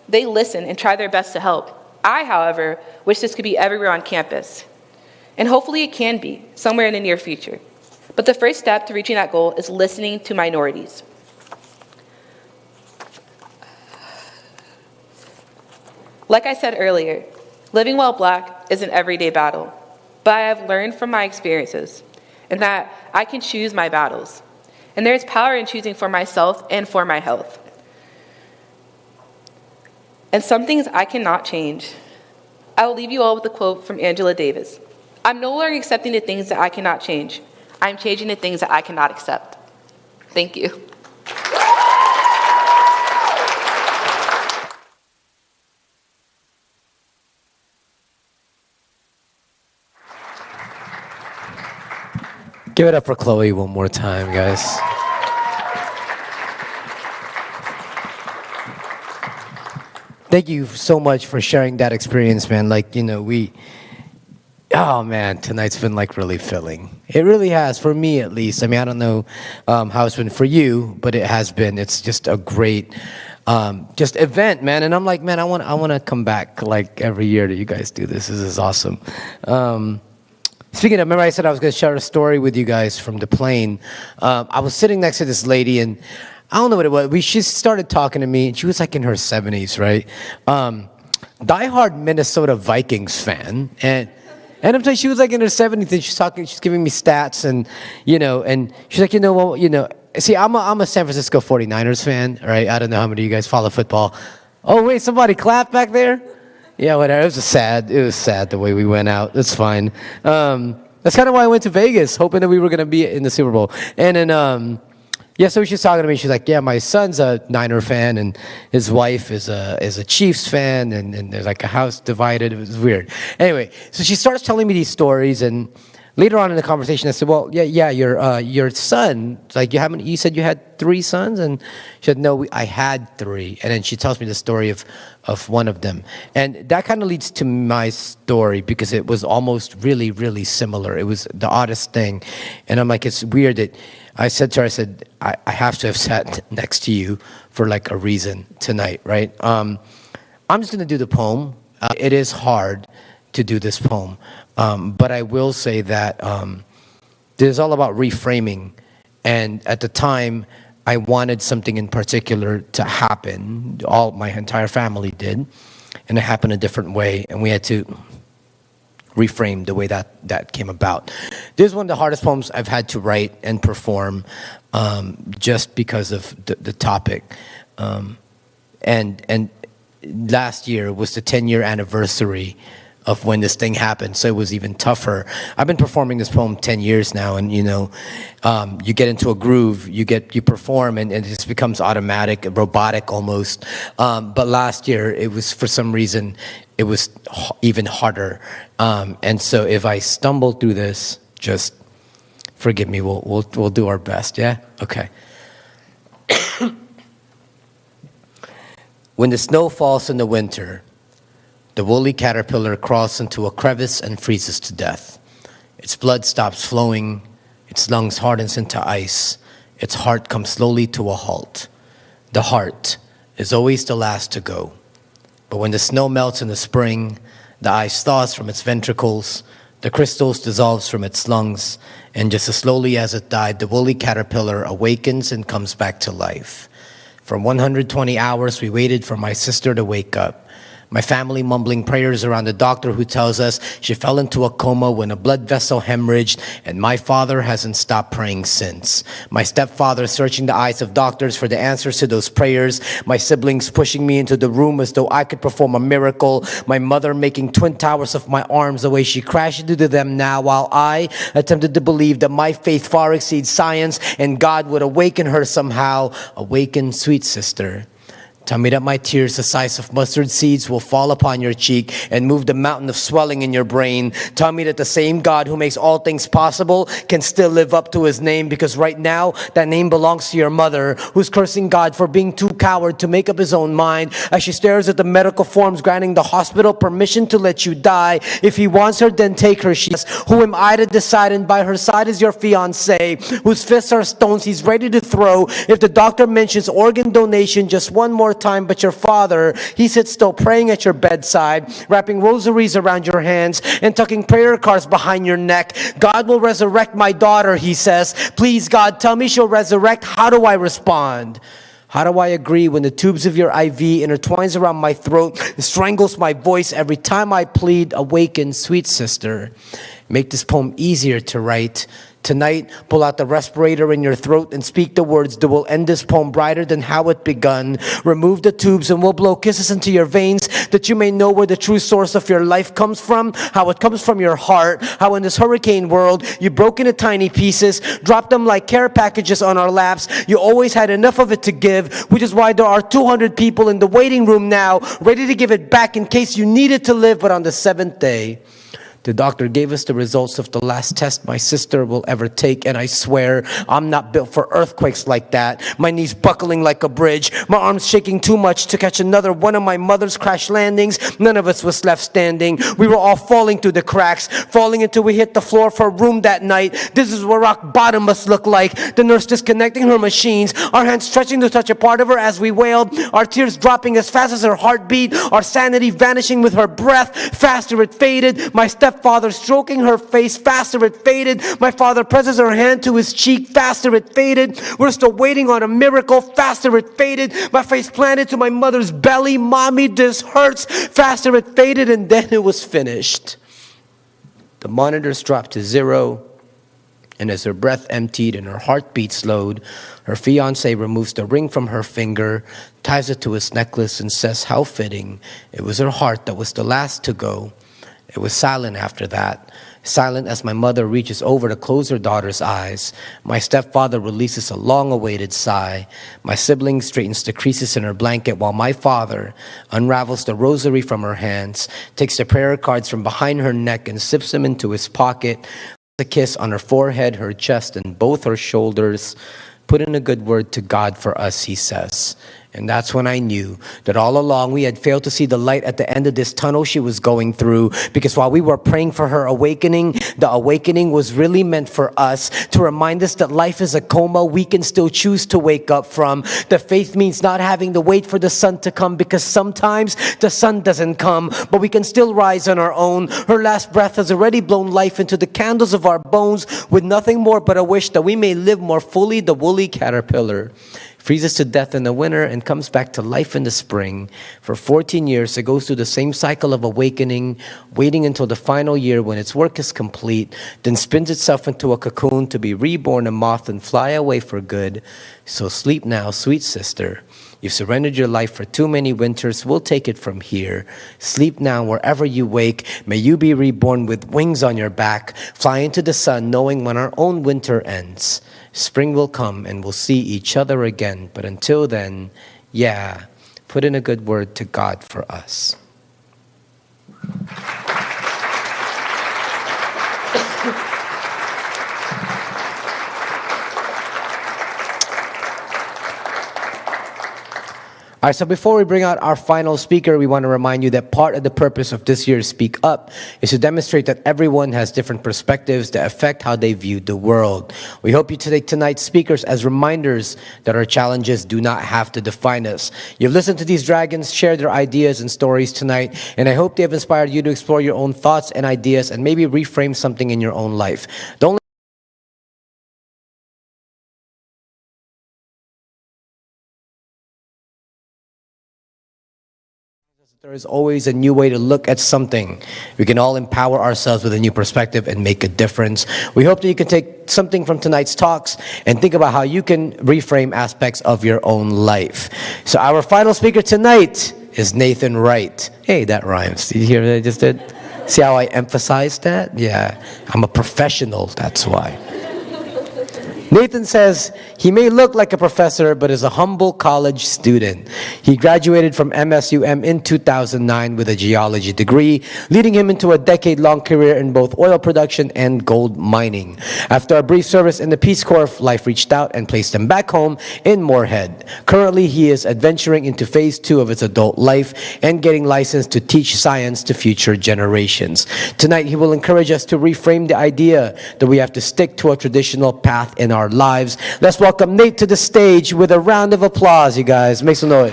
They listen and try their best to help. I, however, wish this could be everywhere on campus. And hopefully it can be, somewhere in the near future. But the first step to reaching that goal is listening to minorities. Like I said earlier, living while Black is an everyday battle. But I have learned from my experiences and that I can choose my battles. And there is power in choosing for myself and for my health. And some things I cannot change. I will leave you all with a quote from Angela Davis. I'm no longer accepting the things that I cannot change. I'm changing the things that I cannot accept. Thank you. Give it up for Chloe one more time, guys. Thank you so much for sharing that experience, man. Like, oh man, tonight's been like really filling. It really has, for me at least. I mean, I don't know how it's been for you, but it has been. It's just a great just event, man. And I'm like, man, I want to come back like every year that you guys do this. This is awesome. Speaking of, remember I said I was going to share a story with you guys from the plane. I was sitting next to this lady, and I don't know what it was. She started talking to me, and she was like in her 70s, right? Diehard Minnesota Vikings fan, and I'm telling you, she was like in her 70s, and she's giving me stats, and and she's like, see, I'm a San Francisco 49ers fan, right? I don't know how many of you guys follow football. Oh wait, somebody clapped back there. Yeah, whatever. It was sad the way we went out. It's fine. That's kind of why I went to Vegas, hoping that we were going to be in the Super Bowl. And then, so she's talking to me. She's like, yeah, my son's a Niner fan, and his wife is a Chiefs fan, and there's like a house divided. It was weird. Anyway, so she starts telling me these stories, and later on in the conversation, I said, well, yeah, your son, like you said you had 3 sons? And she said, no, I had 3. And then she tells me the story of one of them. And that kind of leads to my story, because it was almost really, really similar. It was the oddest thing. And I'm like, it's weird that I said to her, I have to have sat next to you for like a reason tonight, right? I'm just going to do the poem. It is hard to do this poem. But I will say that this is all about reframing. And at the time, I wanted something in particular to happen. My entire family did. And it happened a different way. And we had to reframe the way that came about. This is one of the hardest poems I've had to write and perform, just because of the topic. And last year was the 10-year anniversary of when this thing happened, so it was even tougher. I've been performing this poem 10 years now, and you get into a groove, you perform, and it just becomes automatic, robotic almost. But last year, it was, for some reason, it was even harder. And so if I stumble through this, just forgive me. We'll do our best. Yeah. Okay. When the snow falls in the winter, the woolly caterpillar crawls into a crevice and freezes to death. Its blood stops flowing, its lungs hardens into ice, its heart comes slowly to a halt. The heart is always the last to go. But when the snow melts in the spring, the ice thaws from its ventricles, the crystals dissolves from its lungs, and just as slowly as it died, the woolly caterpillar awakens and comes back to life. For 120 hours, we waited for my sister to wake up. My family mumbling prayers around the doctor who tells us she fell into a coma when a blood vessel hemorrhaged, and my father hasn't stopped praying since. My stepfather searching the eyes of doctors for the answers to those prayers. My siblings pushing me into the room as though I could perform a miracle. My mother making twin towers of my arms the way she crashed into them now, while I attempted to believe that my faith far exceeds science and God would awaken her somehow. Awaken, sweet sister. Tell me that my tears the size of mustard seeds will fall upon your cheek and move the mountain of swelling in your brain. Tell me that the same God who makes all things possible can still live up to his name, because right now that name belongs to your mother, who's cursing God for being too coward to make up his own mind as she stares at the medical forms granting the hospital permission to let you die. If he wants her, then take her. She says, who am I to decide? And by her side is your fiance, whose fists are stones he's ready to throw if the doctor mentions organ donation just one more time. But your father, he sits still praying at your bedside, wrapping rosaries around your hands and tucking prayer cards behind your neck. God will resurrect my daughter, he says. Please, God, tell me she'll resurrect. How do I respond? How do I agree when the tubes of your IV intertwines around my throat and strangles my voice every time I plead, awaken, sweet sister? Make this poem easier to write. Tonight, pull out the respirator in your throat and speak the words that will end this poem brighter than how it begun. Remove the tubes and we'll blow kisses into your veins that you may know where the true source of your life comes from, how it comes from your heart, how in this hurricane world you broke into tiny pieces, dropped them like care packages on our laps. You always had enough of it to give, which is why there are 200 people in the waiting room now ready to give it back in case you needed to live. But on the seventh day, the doctor gave us the results of the last test my sister will ever take, and I swear I'm not built for earthquakes like that. My knees buckling like a bridge, my arms shaking too much to catch another one of my mother's crash landings. None of us was left standing. We were all falling through the cracks, falling until we hit the floor of her room that night. This is what rock bottom must look like. The nurse disconnecting her machines, our hands stretching to touch a part of her as we wailed, our tears dropping as fast as her heartbeat, our sanity vanishing with her breath. Faster it faded. My stepfather stroking her face. Faster it faded. My father presses her hand to his cheek. Faster it faded. We're still waiting on a miracle. Faster it faded. My face planted to my mother's belly. Mommy, this hurts. Faster it faded, and then it was finished. The monitors dropped to 0, and as her breath emptied and her heartbeat slowed, her fiancé removes the ring from her finger, ties it to his necklace, and says, how fitting. It was her heart that was the last to go. It was silent after that, silent as my mother reaches over to close her daughter's eyes. My stepfather releases a long-awaited sigh. My sibling straightens the creases in her blanket while my father unravels the rosary from her hands, takes the prayer cards from behind her neck and sips them into his pocket, a kiss on her forehead, her chest, and both her shoulders. Put in a good word to God for us, he says. And that's when I knew that all along we had failed to see the light at the end of this tunnel she was going through. Because while we were praying for her awakening, the awakening was really meant for us to remind us that life is a coma we can still choose to wake up from. That faith means not having to wait for the sun to come, because sometimes the sun doesn't come, but we can still rise on our own. Her last breath has already blown life into the candles of our bones, with nothing more but a wish that we may live more fully. The woolly caterpillar freezes to death in the winter and comes back to life in the spring. For 14 years, it goes through the same cycle of awakening, waiting until the final year when its work is complete, then spins itself into a cocoon to be reborn a moth and fly away for good. So sleep now, sweet sister. You've surrendered your life for too many winters. We'll take it from here. Sleep now wherever you wake. May you be reborn with wings on your back, fly into the sun, knowing when our own winter ends, spring will come and we'll see each other again. But until then, yeah, put in a good word to God for us. All right, so before we bring out our final speaker, we want to remind you that part of the purpose of this year's Speak Up is to demonstrate that everyone has different perspectives that affect how they view the world. We hope you take tonight's speakers as reminders that our challenges do not have to define us. You've listened to these dragons share their ideas and stories tonight, and I hope they have inspired you to explore your own thoughts and ideas and maybe reframe something in your own life. Don't There is always a new way to look at something. We can all empower ourselves with a new perspective and make a difference. We hope that you can take something from tonight's talks and think about how you can reframe aspects of your own life. So our final speaker tonight is Nathan Wright. Hey, that rhymes. Did you hear what I just did? See how I emphasized that? Yeah, I'm a professional, that's why. Nathan says he may look like a professor, but is a humble college student. He graduated from MSUM in 2009 with a geology degree, leading him into a decade-long career in both oil production and gold mining. After a brief service in the Peace Corps, life reached out and placed him back home in Moorhead. Currently, he is adventuring into phase 2 of his adult life and getting licensed to teach science to future generations. Tonight, he will encourage us to reframe the idea that we have to stick to a traditional path in our lives. Let's welcome Nate to the stage with a round of applause, you guys. Make some noise.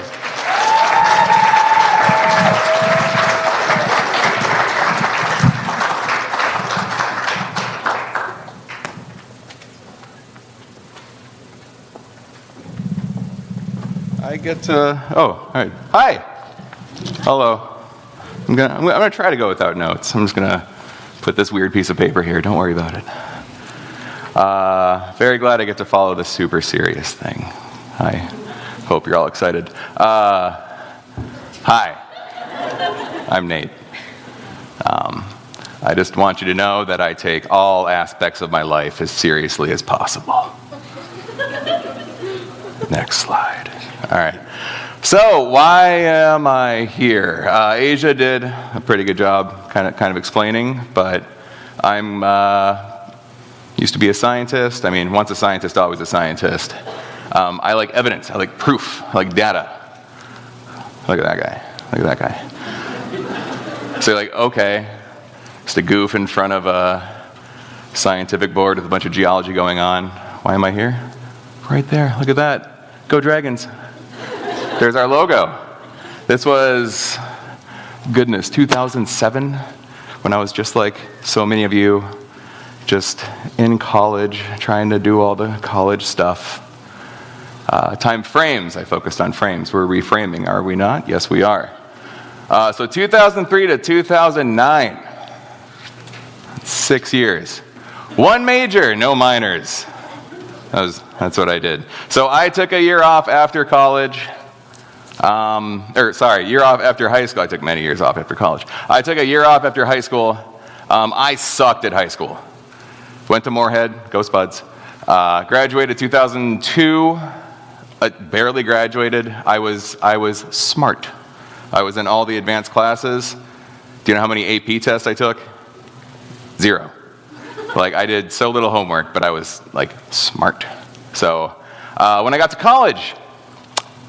I get to, all right. Hi. Hello. I'm gonna try to go without notes. I'm just gonna put this weird piece of paper here. Don't worry about it. Very glad I get to follow this super serious thing. I hope you're all excited. Hi. I'm Nate. I just want you to know that I take all aspects of my life as seriously as possible. Next slide. All right. So why am I here? Asia did a pretty good job kind of explaining, but I'm used to be a scientist. I mean, once a scientist, always a scientist. I like evidence. I like proof. I like data. Look at that guy. Look at that guy. So you're like, okay, just a goof in front of a scientific board with a bunch of geology going on. Why am I here? Right there. Look at that. Go Dragons. There's our logo. This was, goodness, 2007, when I was just like so many of you, just in college, trying to do all the college stuff. Time frames, I focused on frames. We're reframing, are we not? Yes, we are. So 2003 to 2009, 6 years. One major, no minors. That's what I did. So I took a year off after college. Year off after high school. I took many years off after college. I took a year off after high school. I sucked at high school. Went to Moorhead, go Spuds. Graduated 2002. Barely graduated. I was smart. I was in all the advanced classes. Do you know how many AP tests I took? 0. Like, I did so little homework, but I was like smart. So when I got to college,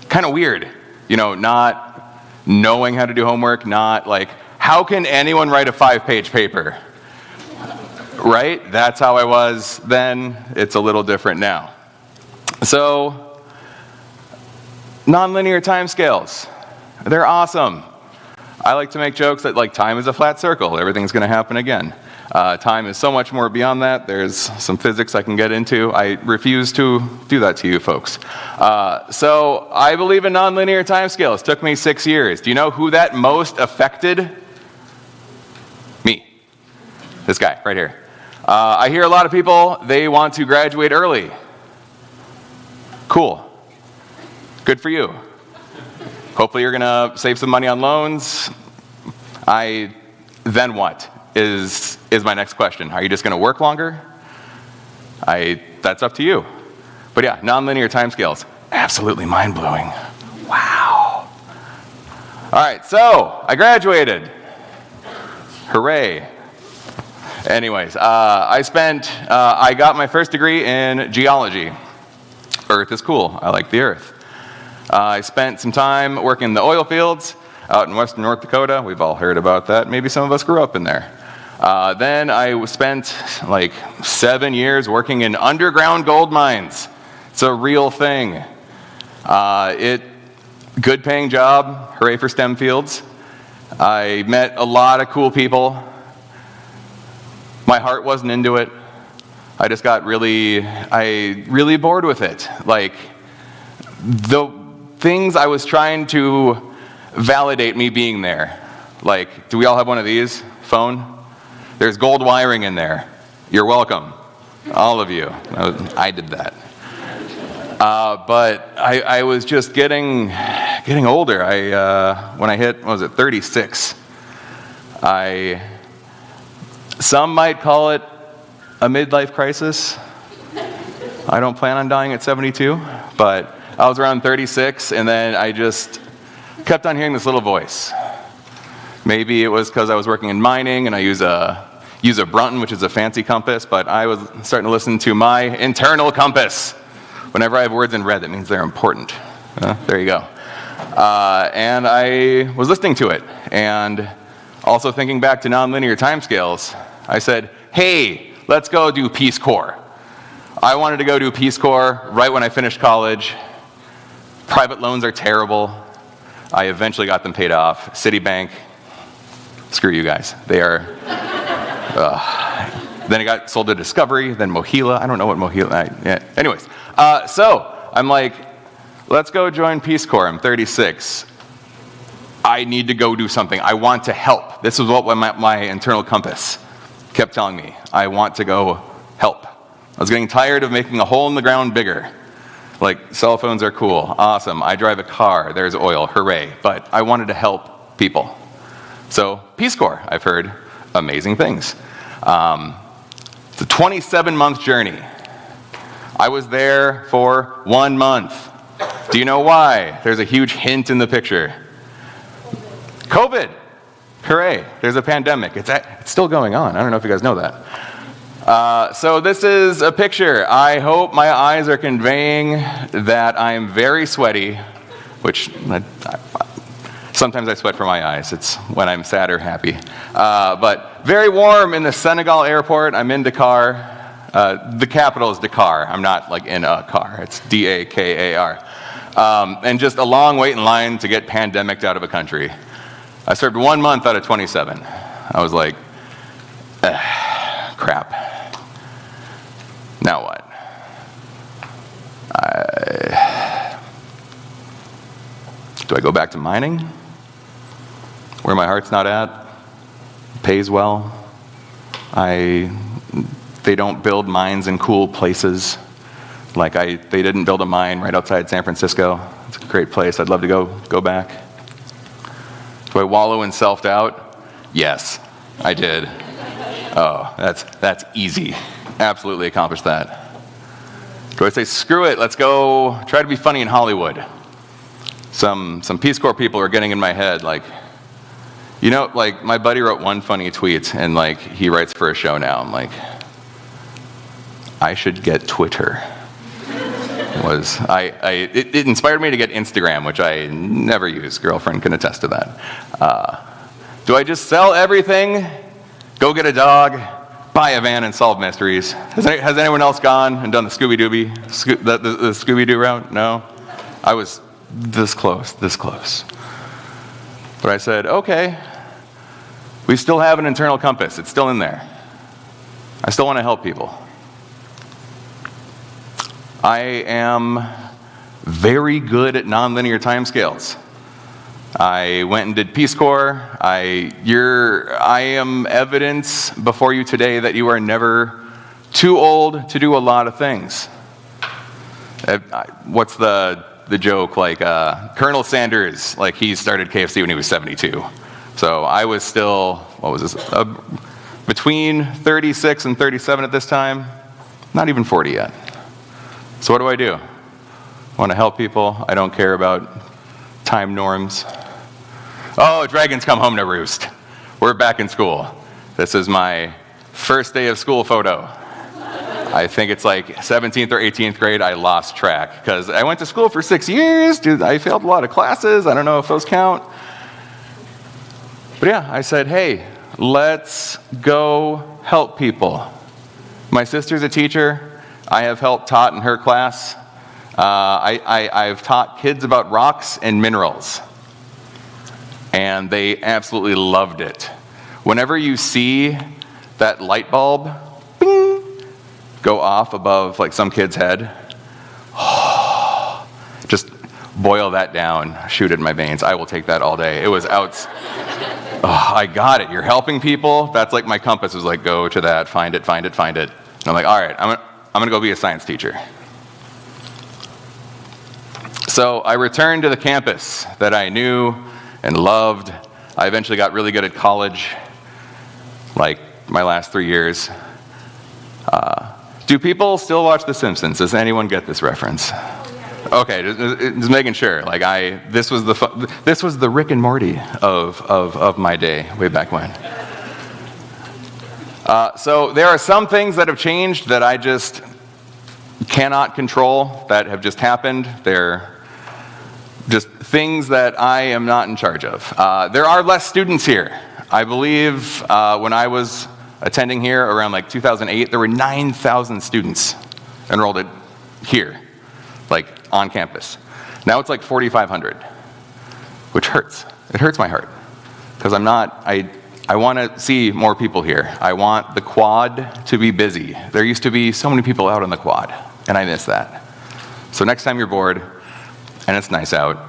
kind of weird. You know, not knowing how to do homework, not like, how can anyone write a 5-page paper? Right? That's how I was then. It's a little different now. So, nonlinear timescales. They're awesome. I like to make jokes that like time is a flat circle. Everything's going to happen again. Time is so much more beyond that. There's some physics I can get into. I refuse to do that to you folks. So I believe in nonlinear timescales. It took me 6 years. Do you know who that most affected? Me. This guy right here. I hear a lot of people, they want to graduate early. Cool. Good for you. Hopefully you're going to save some money on loans. Then what? Is my next question. Are you just going to work longer? That's up to you. But yeah, nonlinear timescales, absolutely mind-blowing. Wow. All right, so I graduated. Hooray. Anyways, I got my first degree in geology. Earth is cool. I like the earth. I spent some time working in the oil fields out in western North Dakota. We've all heard about that. Maybe some of us grew up in there. Then I spent like 7 years working in underground gold mines. It's a real thing. Good paying job. Hooray for STEM fields. I met a lot of cool people. My heart wasn't into it. I just got really bored with it. Like, the things I was trying to validate me being there. Like, do we all have one of these? Phone? There's gold wiring in there. You're welcome. All of you. I did that. But I was just getting older. When I hit, 36, some might call it a midlife crisis. I don't plan on dying at 72, but I was around 36, and then I just kept on hearing this little voice. Maybe it was because I was working in mining, and I use a Brunton, which is a fancy compass, but I was starting to listen to my internal compass. Whenever I have words in red, that means they're important. There you go. And I was listening to it, and also thinking back to nonlinear timescales, I said, hey, let's go do Peace Corps. I wanted to go do Peace Corps right when I finished college. Private loans are terrible. I eventually got them paid off. Citibank, screw you guys. They are... Then it got sold to Discovery, then Mohila. I don't know what Mohila... yeah. Anyways, so I'm like, let's go join Peace Corps. I'm 36. I need to go do something. I want to help. This is what my internal compass kept telling me. I want to go help. I was getting tired of making a hole in the ground bigger. Like, cell phones are cool, awesome. I drive a car, there's oil, hooray. But I wanted to help people. So, Peace Corps, I've heard amazing things. It's a 27-month journey. I was there for 1 month. Do you know why? There's a huge hint in the picture. COVID. Hooray. There's a pandemic. It's still going on. I don't know if you guys know that. So this is a picture. I hope my eyes are conveying that I'm very sweaty, which sometimes I sweat from my eyes. It's when I'm sad or happy. But very warm in the Senegal airport. I'm in Dakar. The capital is Dakar. I'm not like in a car. It's Dakar. And just a long wait in line to get pandemicked out of a country. I served 1 month out of 27. I was like, crap. Now what? Do I go back to mining? Where my heart's not at? Pays well. They don't build mines in cool places. Like they didn't build a mine right outside San Francisco. It's a great place. I'd love to go back. Do I wallow in self-doubt? Yes, I did. Oh, that's easy. Absolutely accomplished that. Do I say, screw it, let's go try to be funny in Hollywood? Some Peace Corps people are getting in my head, like, you know, like, my buddy wrote one funny tweet, and, like, he writes for a show now. I'm like, I should get Twitter. It inspired me to get Instagram, which I never use. Girlfriend can attest to that. Do I just sell everything, go get a dog, buy a van, and solve mysteries? Has anyone else gone and done the Scooby-Dooby, the Scooby-Doo route? No? I was this close. But I said, okay, we still have an internal compass. It's still in there. I still want to help people. I am very good at nonlinear timescales. I went and did Peace Corps. I am evidence before you today that you are never too old to do a lot of things. What's the joke? Like Colonel Sanders, like he started KFC when he was 72. So I was still, what was this? Between 36 and 37 at this time. Not even 40 yet. So what do? I want to help people. I don't care about time norms. Oh, dragons come home to roost. We're back in school. This is my first day of school photo. I think it's like 17th or 18th grade. I lost track because I went to school for 6 years. Dude, I failed a lot of classes. I don't know if those count. But yeah, I said, hey, let's go help people. My sister's a teacher. I have helped taught in her class. I've taught kids about rocks and minerals. And they absolutely loved it. Whenever you see that light bulb bing, go off above like some kid's head, just boil that down, shoot it in my veins. I will take that all day. It was out. I got it. You're helping people. That's like my compass was like, go to that, find it. And I'm like, all right, I'm going to go be a science teacher. So I returned to the campus that I knew and loved. I eventually got really good at college, like my last 3 years. Do people still watch The Simpsons? Does anyone get this reference? Okay, just making sure. Like this was the Rick and Morty of my day way back when. So there are some things that have changed that I just cannot control, that have just happened. They're just things that I am not in charge of. There are less students here. I believe when I was attending here around like 2008, there were 9,000 students enrolled here, like on campus. Now it's like 4,500, which hurts. It hurts my heart because I want to see more people here. I want the quad to be busy. There used to be so many people out on the quad, and I miss that. So next time you're bored and it's nice out,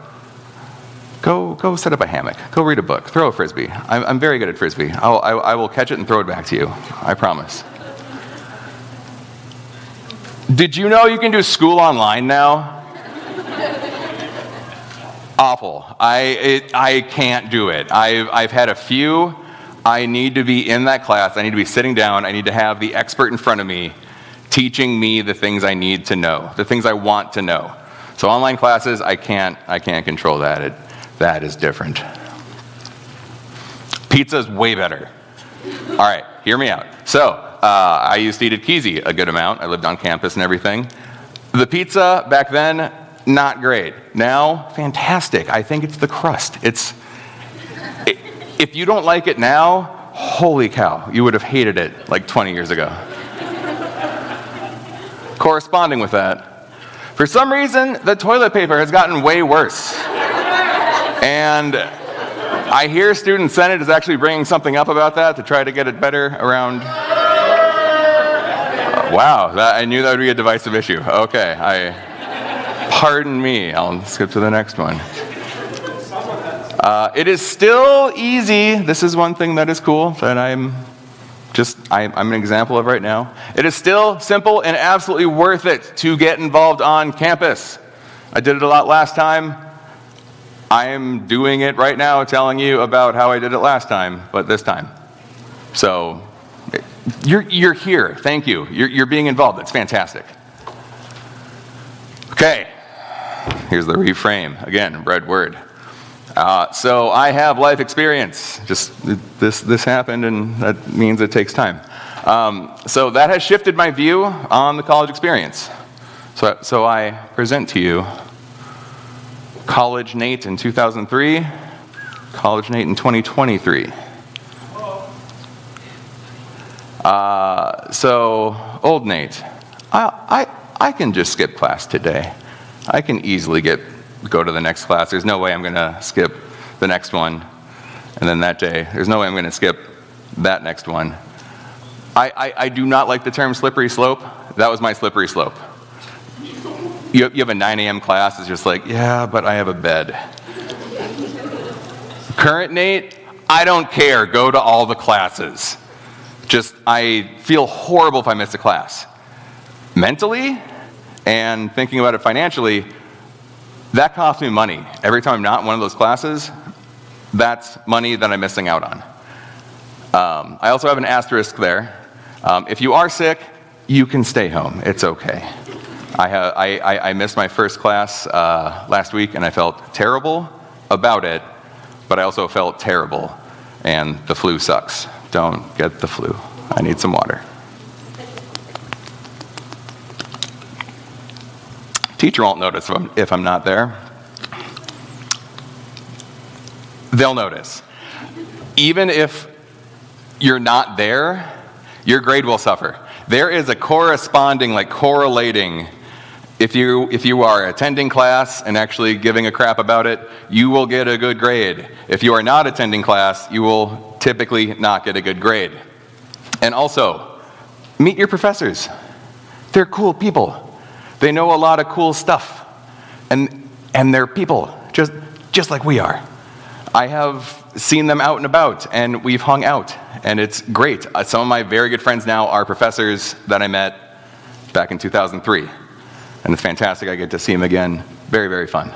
go set up a hammock. Go read a book. Throw a frisbee. I'm very good at frisbee. I will catch it and throw it back to you. I promise. Did you know you can do school online now? Awful. I can't do it. I've had a few. I need to be in that class. I need to be sitting down. I need to have the expert in front of me teaching me the things I need to know, the things I want to know. So online classes, I can't control that. That is different. Pizza's way better. All right, hear me out. So, I used to eat at Kesey a good amount. I lived on campus and everything. The pizza back then, not great. Now, fantastic. I think it's the crust. If you don't like it now, holy cow, you would have hated it like 20 years ago. Corresponding with that, for some reason, the toilet paper has gotten way worse. And I hear Student Senate is actually bringing something up about that to try to get it better around. Wow, I knew that would be a divisive issue. Okay, pardon me, I'll skip to the next one. It is still easy. This is one thing that is cool that I'm an example of right now. It is still simple and absolutely worth it to get involved on campus. I did it a lot last time. I am doing it right now, telling you about how I did it last time, but this time. So, you're here. Thank you. You're being involved. It's fantastic. Okay. Here's the reframe. Again, red word. So I have life experience. Just this happened, and that means it takes time. So that has shifted my view on the college experience. So I present to you College Nate in 2003, College Nate in 2023. So old Nate, I can just skip class today. I can easily go to the next class. There's no way I'm going to skip the next one. And then that day, there's no way I'm going to skip that next one. I do not like the term slippery slope. That was my slippery slope. You have a 9 a.m. class, it's just like, yeah, but I have a bed. Current Nate, I don't care. Go to all the classes. I feel horrible if I miss a class. Mentally, and thinking about it financially, that costs me money. Every time I'm not in one of those classes, that's money that I'm missing out on. I also have an asterisk there. If you are sick, you can stay home. It's okay. I missed my first class last week, and I felt terrible about it, but I also felt terrible, and the flu sucks. Don't get the flu. I need some water. Teacher won't notice if I'm not there. They'll notice. Even if you're not there, your grade will suffer. There is a correlating. If you are attending class and actually giving a crap about it, you will get a good grade. If you are not attending class, you will typically not get a good grade. And also, meet your professors. They're cool people. They know a lot of cool stuff. And they're people, just like we are. I have seen them out and about, and we've hung out, and it's great. Some of my very good friends now are professors that I met back in 2003. And it's fantastic. I get to see them again. Very, very fun.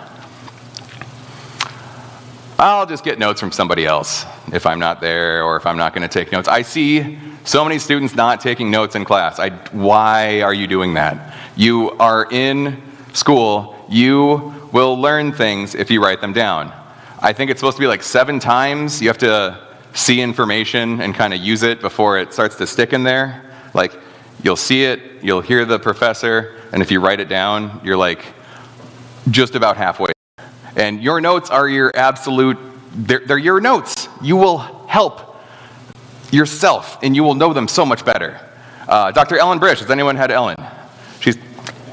I'll just get notes from somebody else if I'm not there or if I'm not going to take notes. I see So many students not taking notes in class. Why are you doing that? You are in school. You will learn things if you write them down. I think it's supposed to be like 7 times. You have to see information and kind of use it before it starts to stick in there. Like, you'll see it, you'll hear the professor, and if you write it down, you're like just about halfway. And your notes are your absolute, they're your notes. You will help yourself, and you will know them so much better. Dr. Ellen Brish, has anyone had Ellen? She's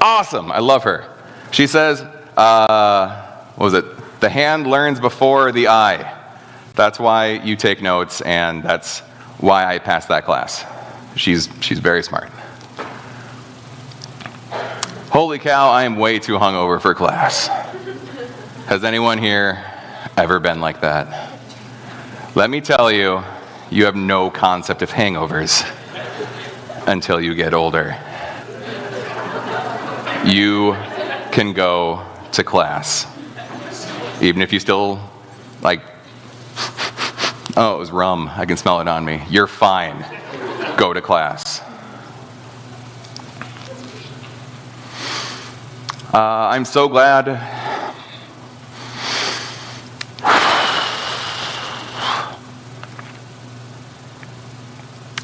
awesome, I love her. She says, what was it? The hand learns before the eye. That's why you take notes, and that's why I passed that class. She's very smart. Holy cow, I am way too hungover for class. Has anyone here ever been like that? Let me tell you, you have no concept of hangovers until you get older. You can go to class, even if you still, like, oh, it was rum, I can smell it on me. You're fine. Go to class. I'm so glad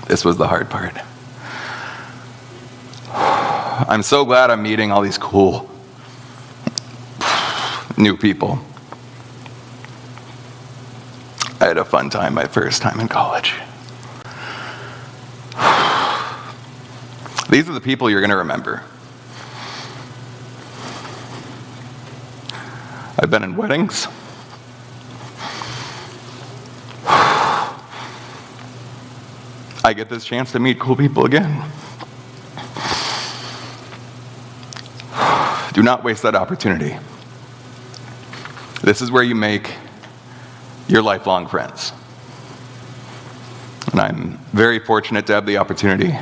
this was the hard part. I'm so glad I'm meeting all these cool new people. I had a fun time my first time in college. These are the people you're going to remember. I've been in weddings. I get this chance to meet cool people again. Do not waste that opportunity. This is where you make your lifelong friends. And I'm very fortunate to have the opportunity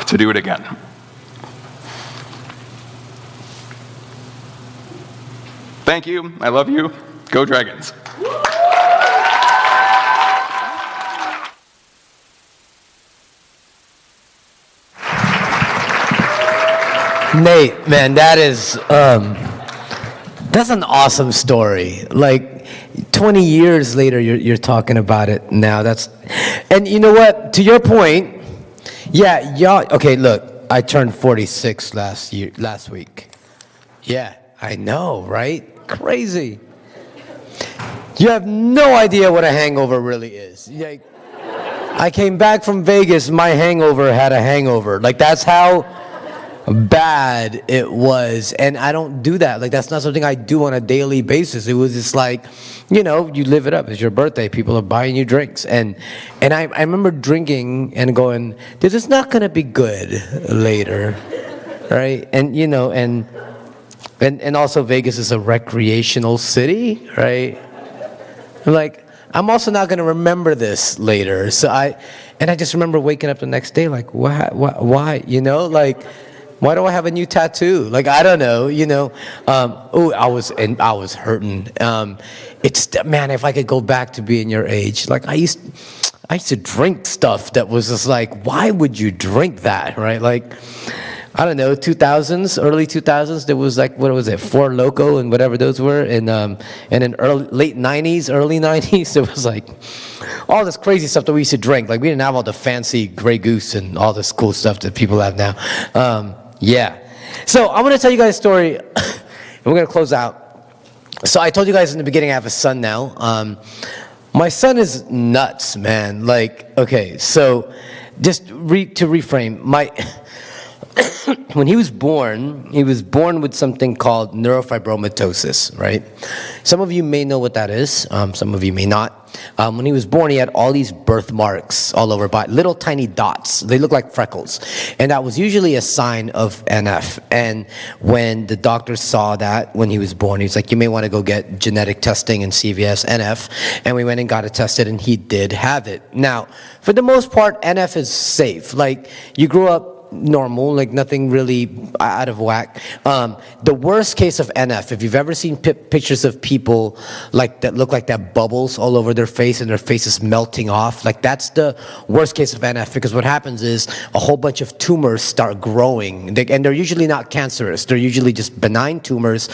to do it again. Thank you. I love you. Go Dragons. Nate, man, that's an awesome story. Like 20 years later, you're talking about it now. And you know what? To your point, yeah, y'all. Okay, look, I turned 46 last week. Yeah, I know, right? Crazy. You have no idea what a hangover really is. Like, I came back from Vegas, my hangover had a hangover. Like, that's how bad it was. And I don't do that. Like, that's not something I do on a daily basis. It was just like, you live it up. It's your birthday. People are buying you drinks. And I remember drinking and going, this is not going to be good later. Right? And, and also Vegas is a recreational city, right? Like, I'm also not going to remember this later. So I just remember waking up the next day like, why? Like, why do I have a new tattoo? Like, I don't know, I was hurting. Man, if I could go back to being your age, like I used to drink stuff that was just like, why would you drink that, right? Like, I don't know, 2000s, early 2000s, there was like, what was it, Four Loko and whatever those were, and in late 90s, early 90s, there was like all this crazy stuff that we used to drink. Like, we didn't have all the fancy Grey Goose and all this cool stuff that people have now. Yeah. So I'm going to tell you guys a story, and we're going to close out. So I told you guys in the beginning I have a son now. My son is nuts, man. Like, okay, so just to reframe, when he was born with something called neurofibromatosis, right? Some of you may know what that is. Some of you may not. When he was born, he had all these birthmarks all over, little tiny dots. They look like freckles. And that was usually a sign of NF. And when the doctor saw that when he was born, he was like, you may want to go get genetic testing and CVS NF. And we went and got it tested, and he did have it. Now, for the most part, NF is safe. Like, you grew up normal, like nothing really out of whack. The worst case of NF, if you've ever seen pictures of people like that look like that bubbles all over their face and their face is melting off, like that's the worst case of NF, because what happens is a whole bunch of tumors start growing, and they're usually not cancerous. They're usually just benign tumors.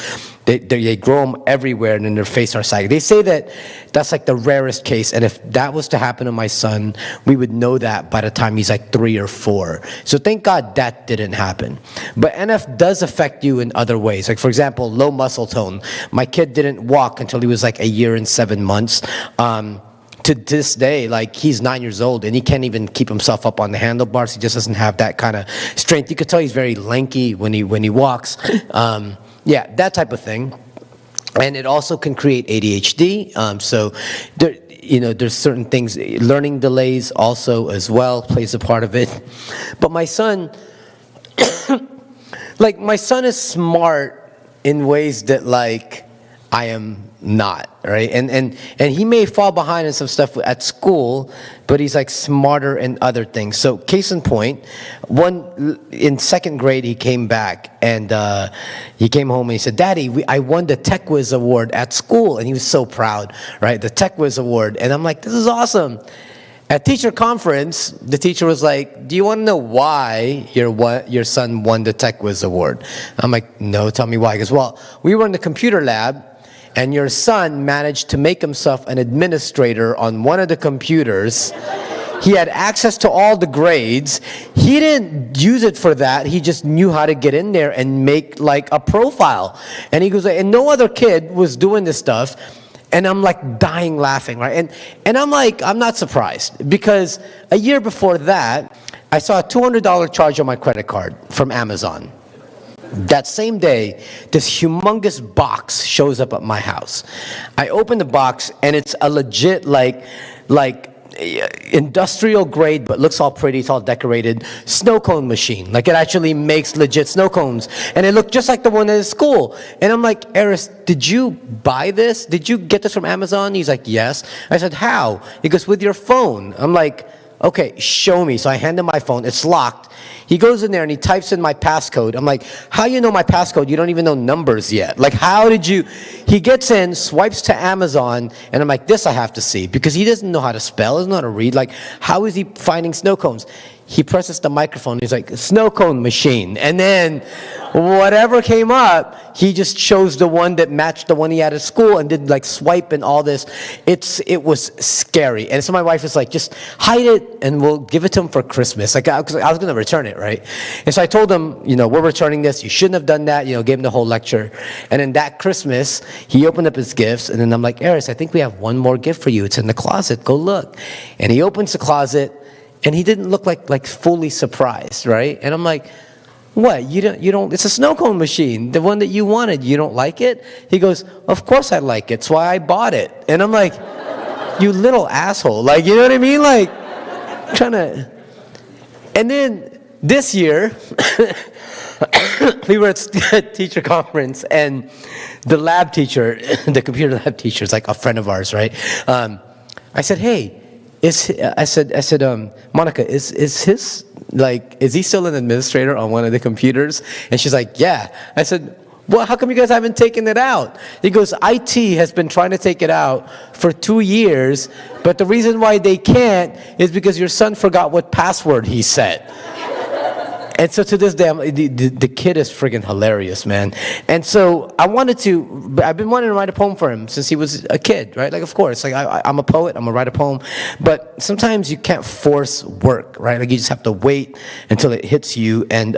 They grow them everywhere, and in their face are sagging. They say that that's like the rarest case, and if that was to happen to my son, we would know that by the time he's like 3 or 4. So thank God that didn't happen. But NF does affect you in other ways. Like, for example, low muscle tone. My kid didn't walk until he was like 1 year and 7 months. To this day, like, he's 9 years old and he can't even keep himself up on the handlebars. He just doesn't have that kind of strength. You could tell he's very lanky when he walks. Yeah, that type of thing. And it also can create ADHD. So there, there's certain things, learning delays also as well plays a part of it. But my son, like, my son is smart in ways that, like, I am not, right? And he may fall behind in some stuff at school, but he's like smarter in other things. So case in point, in 2nd grade he came back and he came home and he said, "Daddy, I won the Tech Whiz award at school," and he was so proud, right? The Tech Whiz award, and I'm like, this is awesome. At teacher conference, the teacher was like, "Do you want to know why your son won the Tech Whiz award?" I'm like, "No, tell me why." He goes, "Well, we were in the computer lab, and your son managed to make himself an administrator on one of the computers. He had access to all the grades. He didn't use it for that. He just knew how to get in there and make like a profile." And he goes, and no other kid was doing this stuff. And I'm like dying laughing, right? And I'm like, I'm not surprised, because a year before that, I saw a $200 charge on my credit card from Amazon. That same day, this humongous box shows up at my house. I open the box, and it's a legit, like industrial grade, but looks all pretty, it's all decorated, snow cone machine. Like, it actually makes legit snow cones. And it looked just like the one at school. And I'm like, "Eris, did you buy this? Did you get this from Amazon?" He's like, "Yes." I said, "How?" He goes, "With your phone." I'm like, "Okay, show me." So I hand him my phone. It's locked. He goes in there and he types in my passcode. I'm like, "How you know my passcode? You don't even know numbers yet. Like, how did you?" He gets in, swipes to Amazon, and I'm like, "This I have to see," because he doesn't know how to spell, doesn't know how to read. Like, how is he finding snow cones? He presses the microphone. He's like, "Snow cone machine." And then whatever came up, he just chose the one that matched the one he had at school and did like swipe and all this. It was scary. And so my wife was like, "Just hide it and we'll give it to him for Christmas." Like, I was going to return it, right? And so I told him, "We're returning this. You shouldn't have done that." Gave him the whole lecture. And then that Christmas, he opened up his gifts. And then I'm like, "Eris, I think we have one more gift for you. It's in the closet. Go look." And he opens the closet. And he didn't look like fully surprised, right? And I'm like, "What? You don't, it's a snow cone machine, the one that you wanted. You don't like it?" He goes, "Of course I like it. It's why I bought it." And I'm like, "You little asshole." Like, you know what I mean? Like, trying to. And then this year, we were at teacher conference, and the lab teacher, the computer lab teacher, is like a friend of ours, right? I said, "Hey, I said, Monica, is he still an administrator on one of the computers?" And she's like, "Yeah." I said, "Well, how come you guys haven't taken it out?" He goes, "IT has been trying to take it out for 2 years, but the reason why they can't is because your son forgot what password he set." And so to this day, the kid is friggin' hilarious, man. And so I've been wanting to write a poem for him since he was a kid, right? Like, of course, like I'm a poet, I'm gonna write a poem. But sometimes you can't force work, right? Like, you just have to wait until it hits you. And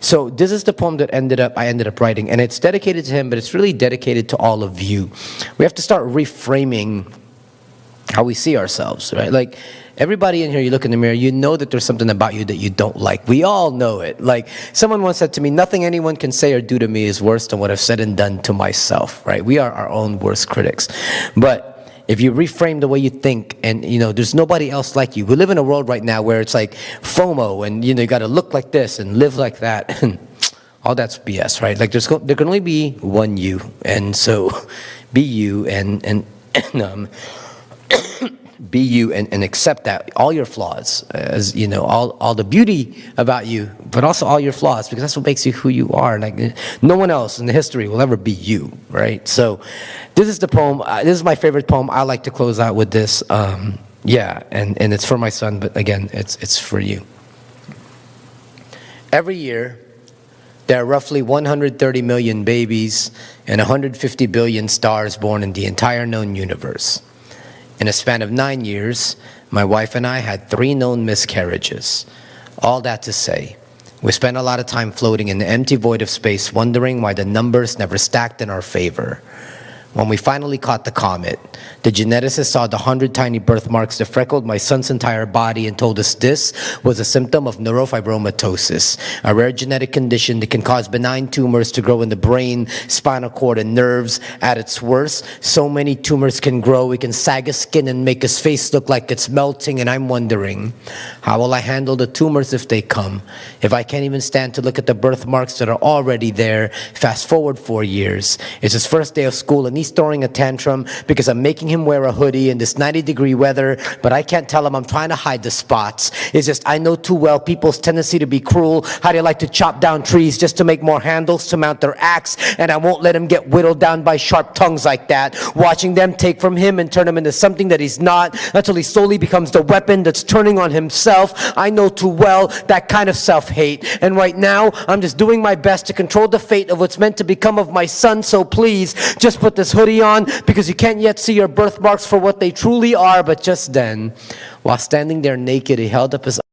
so this is the poem that I ended up writing. And it's dedicated to him, but it's really dedicated to all of you. We have to start reframing how we see ourselves, right? Like, everybody in here, you look in the mirror, you know that there's something about you that you don't like. We all know it. Like, someone once said to me, "Nothing anyone can say or do to me is worse than what I've said and done to myself," right? We are our own worst critics. But if you reframe the way you think, and there's nobody else like you. We live in a world right now where it's like FOMO, and you got to look like this and live like that, and all that's BS, right? Like, there can only be one you, and so be you, and be you and accept that, all your flaws, as you know, all the beauty about you, but also all your flaws, because that's what makes you who you are. Like no one else in the history will ever be you, right? So this is the poem. This is my favorite poem. I like to close out with this. Yeah, and it's for my son, but again, it's for you. Every year, there are roughly 130 million babies and 150 billion stars born in the entire known universe. In a span of 9 years, my wife and I had 3 known miscarriages. All that to say, we spent a lot of time floating in the empty void of space, wondering why the numbers never stacked in our favor. When we finally caught the comet, the geneticist saw the 100 tiny birthmarks that freckled my son's entire body and told us this was a symptom of neurofibromatosis, a rare genetic condition that can cause benign tumors to grow in the brain, spinal cord, and nerves. At its worst, so many tumors can grow, it can sag his skin and make his face look like it's melting, and I'm wondering, how will I handle the tumors if they come? If I can't even stand to look at the birthmarks that are already there. Fast forward 4 years. It's his first day of school, and he's throwing a tantrum because I'm making him wear a hoodie in this 90-degree weather, but I can't tell him I'm trying to hide the spots. It's just I know too well people's tendency to be cruel, how they like to chop down trees just to make more handles to mount their axe, and I won't let him get whittled down by sharp tongues like that, watching them take from him and turn him into something that he's not, until he slowly becomes the weapon that's turning on himself. I know too well that kind of self-hate, and right now I'm just doing my best to control the fate of what's meant to become of my son, so please, just put this hoodie on, because you can't yet see your birthmarks for what they truly are. But just then, while standing there naked, he held up his arms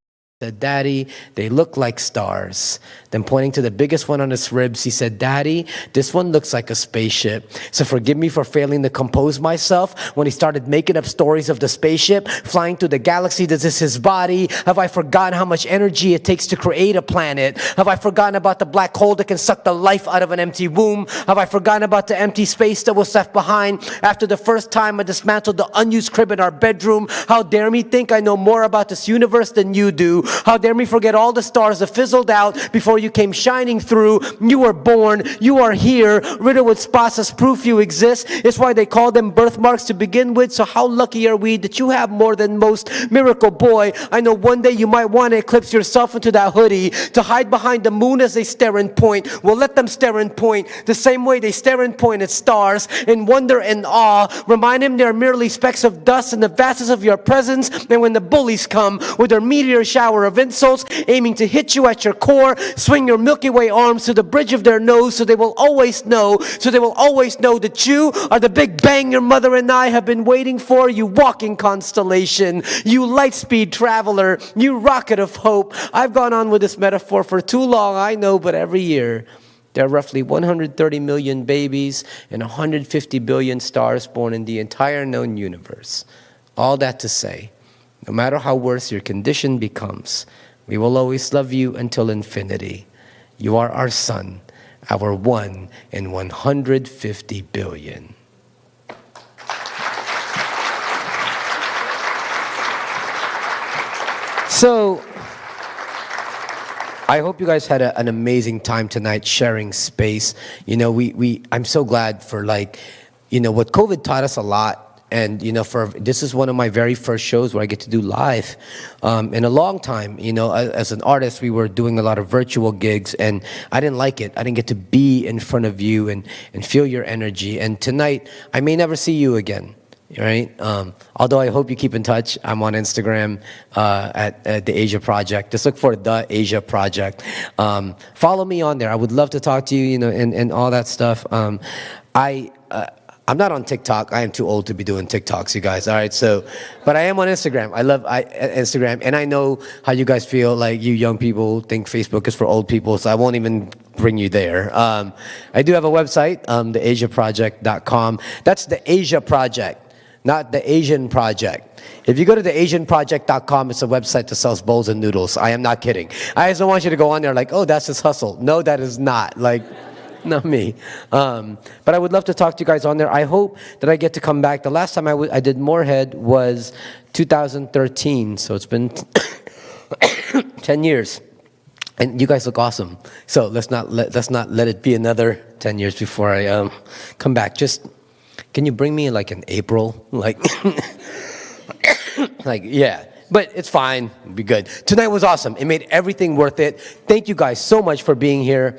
and said, "Daddy, they look like stars." Then pointing to the biggest one on his ribs, he said, "Daddy, this one looks like a spaceship. So forgive me for failing to compose myself when he started making up stories of the spaceship flying through the galaxy that is his body. Have I forgotten how much energy it takes to create a planet? Have I forgotten about the black hole that can suck the life out of an empty womb? Have I forgotten about the empty space that was left behind after the first time I dismantled the unused crib in our bedroom? How dare me think I know more about this universe than you do? How dare me forget all the stars that fizzled out before you came shining through? You were born, you are here, riddled with spots as proof you exist. It's why they call them birthmarks to begin with. So how lucky are we that you have more than most? Miracle boy, I know one day you might want to eclipse yourself into that hoodie, to hide behind the moon as they stare and point. Well, let them stare and point the same way they stare and point at stars in wonder and awe. Remind him they're merely specks of dust in the vastness of your presence. And when the bullies come with their meteor shower of insults, aiming to hit you at your core, swing your Milky Way arms to the bridge of their nose, so they will always know that you are the big bang your mother and I have been waiting for. You walking constellation, you light speed traveler, you rocket of hope. I've gone on with this metaphor for too long, I know, but every year there are roughly 130 million babies and 150 billion stars born in the entire known universe. All that to say, no matter how worse your condition becomes, we will always love you until infinity. You are our son, our 1 in 150 billion. So, I hope you guys had an amazing time tonight sharing space. You know, I'm so glad for what COVID taught us a lot. And, this is one of my very first shows where I get to do live in a long time. As an artist, we were doing a lot of virtual gigs, and I didn't like it. I didn't get to be in front of you and feel your energy. And tonight, I may never see you again, right? Although I hope you keep in touch. I'm on Instagram at The Asia Project. Just look for The Asia Project. Follow me on there. I would love to talk to you, and all that stuff. I'm not on TikTok. I am too old to be doing TikToks, you guys. All right, but I am on Instagram. I love Instagram, and I know how you guys feel. Like you young people think Facebook is for old people, so I won't even bring you there. I do have a website, theasiaproject.com. That's the Asia Project, not the Asian Project. If you go to theasianproject.com, it's a website that sells bowls and noodles. I am not kidding. I just don't want you to go on there like, oh, that's his hustle. No, that is not. Not me. But I would love to talk to you guys on there. I hope that I get to come back. The last time I did Moorhead was 2013, so it's been 10 years. And you guys look awesome. So let's not let it be another 10 years before I come back. Just, can you bring me in April? Like, yeah. But it's fine. It'll be good. Tonight was awesome. It made everything worth it. Thank you guys so much for being here.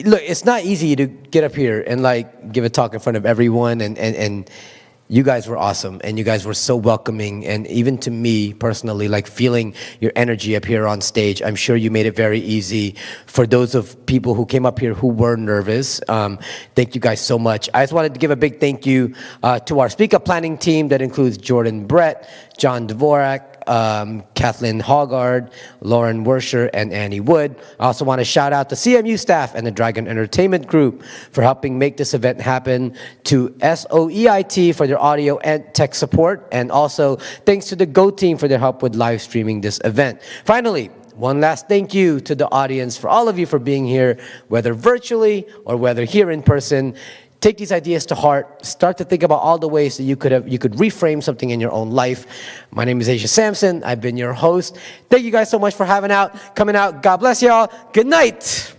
Look, it's not easy to get up here and like give a talk in front of everyone, and you guys were awesome, and you guys were so welcoming, and even to me personally, like feeling your energy up here on stage, I'm sure you made it very easy for those of people who came up here who were nervous. Thank you guys so much. I just wanted to give a big thank you to our Speak Up planning team that includes Jordan Brett, John Dvorak, Kathleen Hoggard, Lauren Werscher, and Annie Wood. I also want to shout out the CMU staff and the Dragon Entertainment Group for helping make this event happen, to SOEIT for their audio and tech support, and also thanks to the Go team for their help with live streaming this event. Finally, one last thank you to the audience, for all of you for being here, whether virtually or whether here in person. Take these ideas to heart. Start to think about all the ways that you could reframe something in your own life. My name is Asia Sampson. I've been your host. Thank you guys so much for coming out. God bless y'all. Good night.